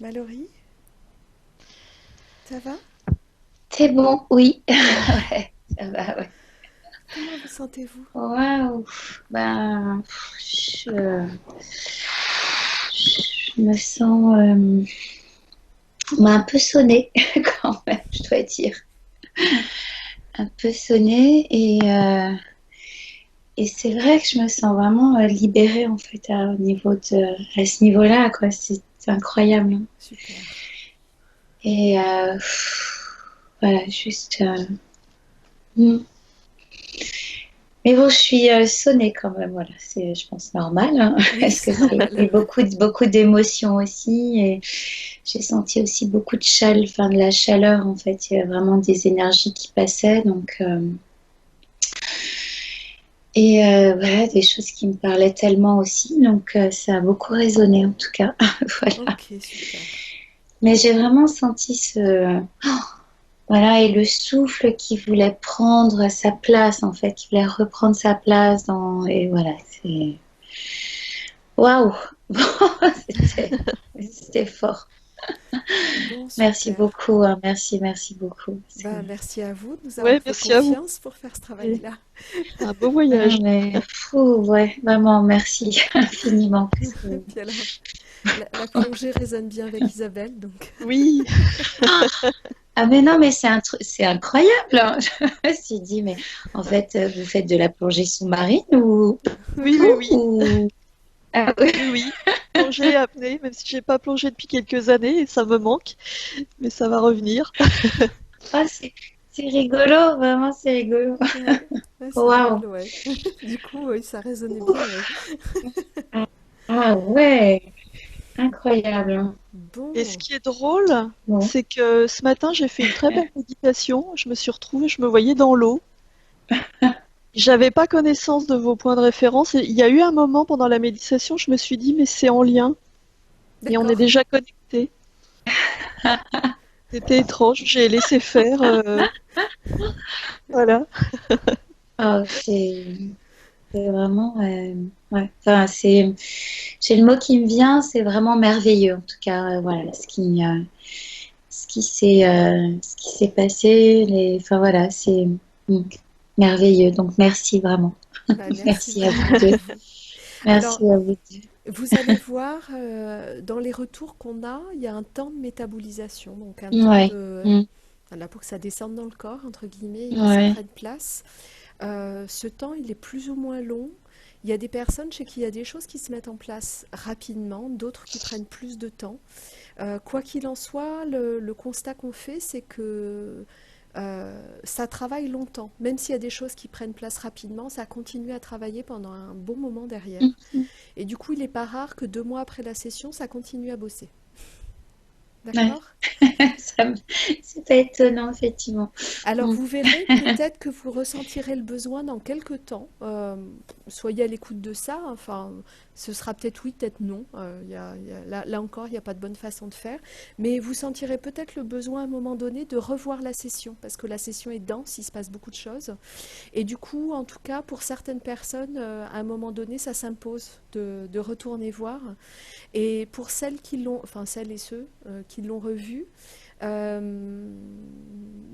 Mallory, ça va? C'est bon, oui. Ouais, ça va, ouais. Comment vous sentez-vous? Waouh. Ben, je me sens on m'a un peu sonnée quand même, je dois dire. Un peu sonnée et c'est vrai que je me sens vraiment libérée en fait à ce niveau-là, quoi. C'est incroyable, hein. Super. Et voilà, juste. Hmm. Mais bon, je suis sonnée quand même, voilà, c'est, je pense, normal, hein, Oui, parce que c'est c'est normal. beaucoup d'émotions aussi, et j'ai senti aussi beaucoup de chaleur, enfin de la chaleur en fait, il y a vraiment des énergies qui passaient, donc voilà, des choses qui me parlaient tellement aussi, donc ça a beaucoup résonné en tout cas, voilà. Ok, super. Mais j'ai vraiment senti voilà, et le souffle qui voulait prendre sa place en fait, qui voulait reprendre sa place et voilà, c'est waouh! C'était c'était fort. Bon, Merci super. beaucoup, hein. Merci beaucoup. Ben, merci à vous de nous avoir Ouais, fait merci à vous. confiance pour faire ce Et travail-là. un beau Ah, voyage. mais fou, ouais, vraiment, merci infiniment. Parce que... Puis alors, la plongée résonne bien avec Isabelle, donc Oui, Ah, mais non, mais c'est incroyable, hein. Je me suis dit, mais en fait, vous faites de la plongée sous-marine ou oui, vous oui, oui, ou... Ah, oui. oui, oui. Plongée, apnée, même si j'ai pas plongé depuis quelques années, et ça me manque, mais ça va revenir. Ah, c'est rigolo, vraiment, c'est rigolo. ouais, ouais, c'est Waouh! drôle, ouais. Du coup, oui, ça résonnait bien, ouais. Ah ouais, incroyable, hein. Et ce Bon, qui est drôle, Bon. c'est que ce matin, j'ai fait une très belle méditation. Je me suis retrouvée, je me voyais dans l'eau. J'avais pas connaissance de vos points de référence. Et il y a eu un moment pendant la méditation, je me suis dit, mais c'est en lien et on est d'accord. déjà connectés. C'était étrange, j'ai laissé faire. Voilà. Ah, c'est vraiment, ouais. Enfin, j'ai le mot qui me vient, c'est vraiment merveilleux. En tout cas, voilà, ce qui s'est passé, enfin voilà, c'est mm, merveilleux. Donc merci vraiment. Bah, merci Merci à vous vraiment à deux. vous. Alors, Merci à vous deux. vous allez voir, dans les retours qu'on a, il y a un temps de métabolisation, donc un temps Ouais, de... mm, Voilà, pour que ça descende dans le corps, entre guillemets, et que ça ouais. prenne place. Ce temps, il est plus ou moins long. Il y a des personnes chez qui il y a des choses qui se mettent en place rapidement, d'autres qui prennent plus de temps. Quoi qu'il en soit, le constat qu'on fait, c'est que ça travaille longtemps. Même s'il y a des choses qui prennent place rapidement, ça continue à travailler pendant un bon moment derrière. Mm, Et du coup, il n'est pas rare que 2 mois après la session, ça continue à bosser. ouais. D'accord? Ça me- C'est pas étonnant, effectivement. Alors Mm. vous verrez peut-être que vous ressentirez le besoin dans quelques temps. Soyez à l'écoute de ça. Enfin, ce sera peut-être oui, peut-être non. Là encore, il n'y a pas de bonne façon de faire. Mais vous sentirez peut-être le besoin à un moment donné de revoir la session parce que la session est dense, il se passe beaucoup de choses. Et du coup, en tout cas, pour certaines personnes, à un moment donné, ça s'impose de retourner voir. Et pour celles qui l'ont, enfin celles et ceux qui l'ont revu,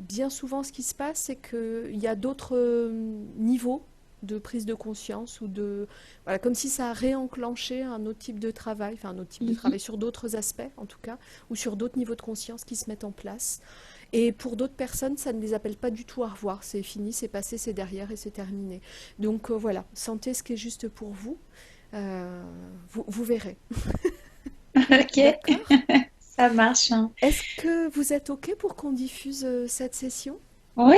bien souvent, ce qui se passe, c'est qu'il y a d'autres niveaux de prise de conscience ou de voilà, comme si ça a réenclenché un autre type de travail, enfin un autre type de Mhm. travail sur d'autres aspects en tout cas, ou sur d'autres niveaux de conscience qui se mettent en place. Et pour d'autres personnes, ça ne les appelle pas du tout à revoir. C'est fini, c'est passé, c'est derrière et c'est terminé. Donc voilà, sentez ce qui est juste pour vous. Vous verrez. Ok, D'accord. ça marche, hein. Est-ce que vous êtes OK pour qu'on diffuse cette session? Oui,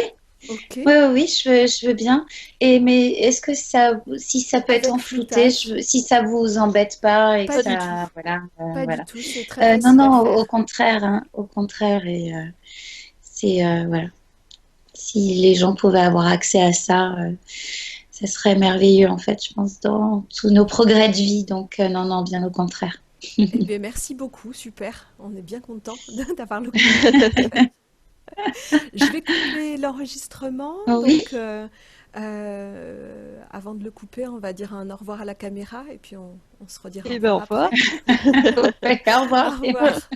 OK. oui, oui, oui, je veux bien. Mais est-ce que si ça peut être en Avec flouté, floutage? si ça vous embête pas et que Pas du tout. ça, voilà, Pas du voilà. tout. C'est très Non, facile à non, faire. au contraire, hein, au contraire, et c'est voilà. Si les gens pouvaient avoir accès à ça, ça serait merveilleux en fait, je pense, dans tous nos progrès de vie. Donc non, non, bien au contraire. Eh bien, merci beaucoup. Super. On est bien content d'avoir le contact. Je vais couper l'enregistrement, Oui, donc avant de le couper, on va dire un au revoir à la caméra et puis on se redira au Et ben, au revoir revoir. après. au Au revoir. revoir.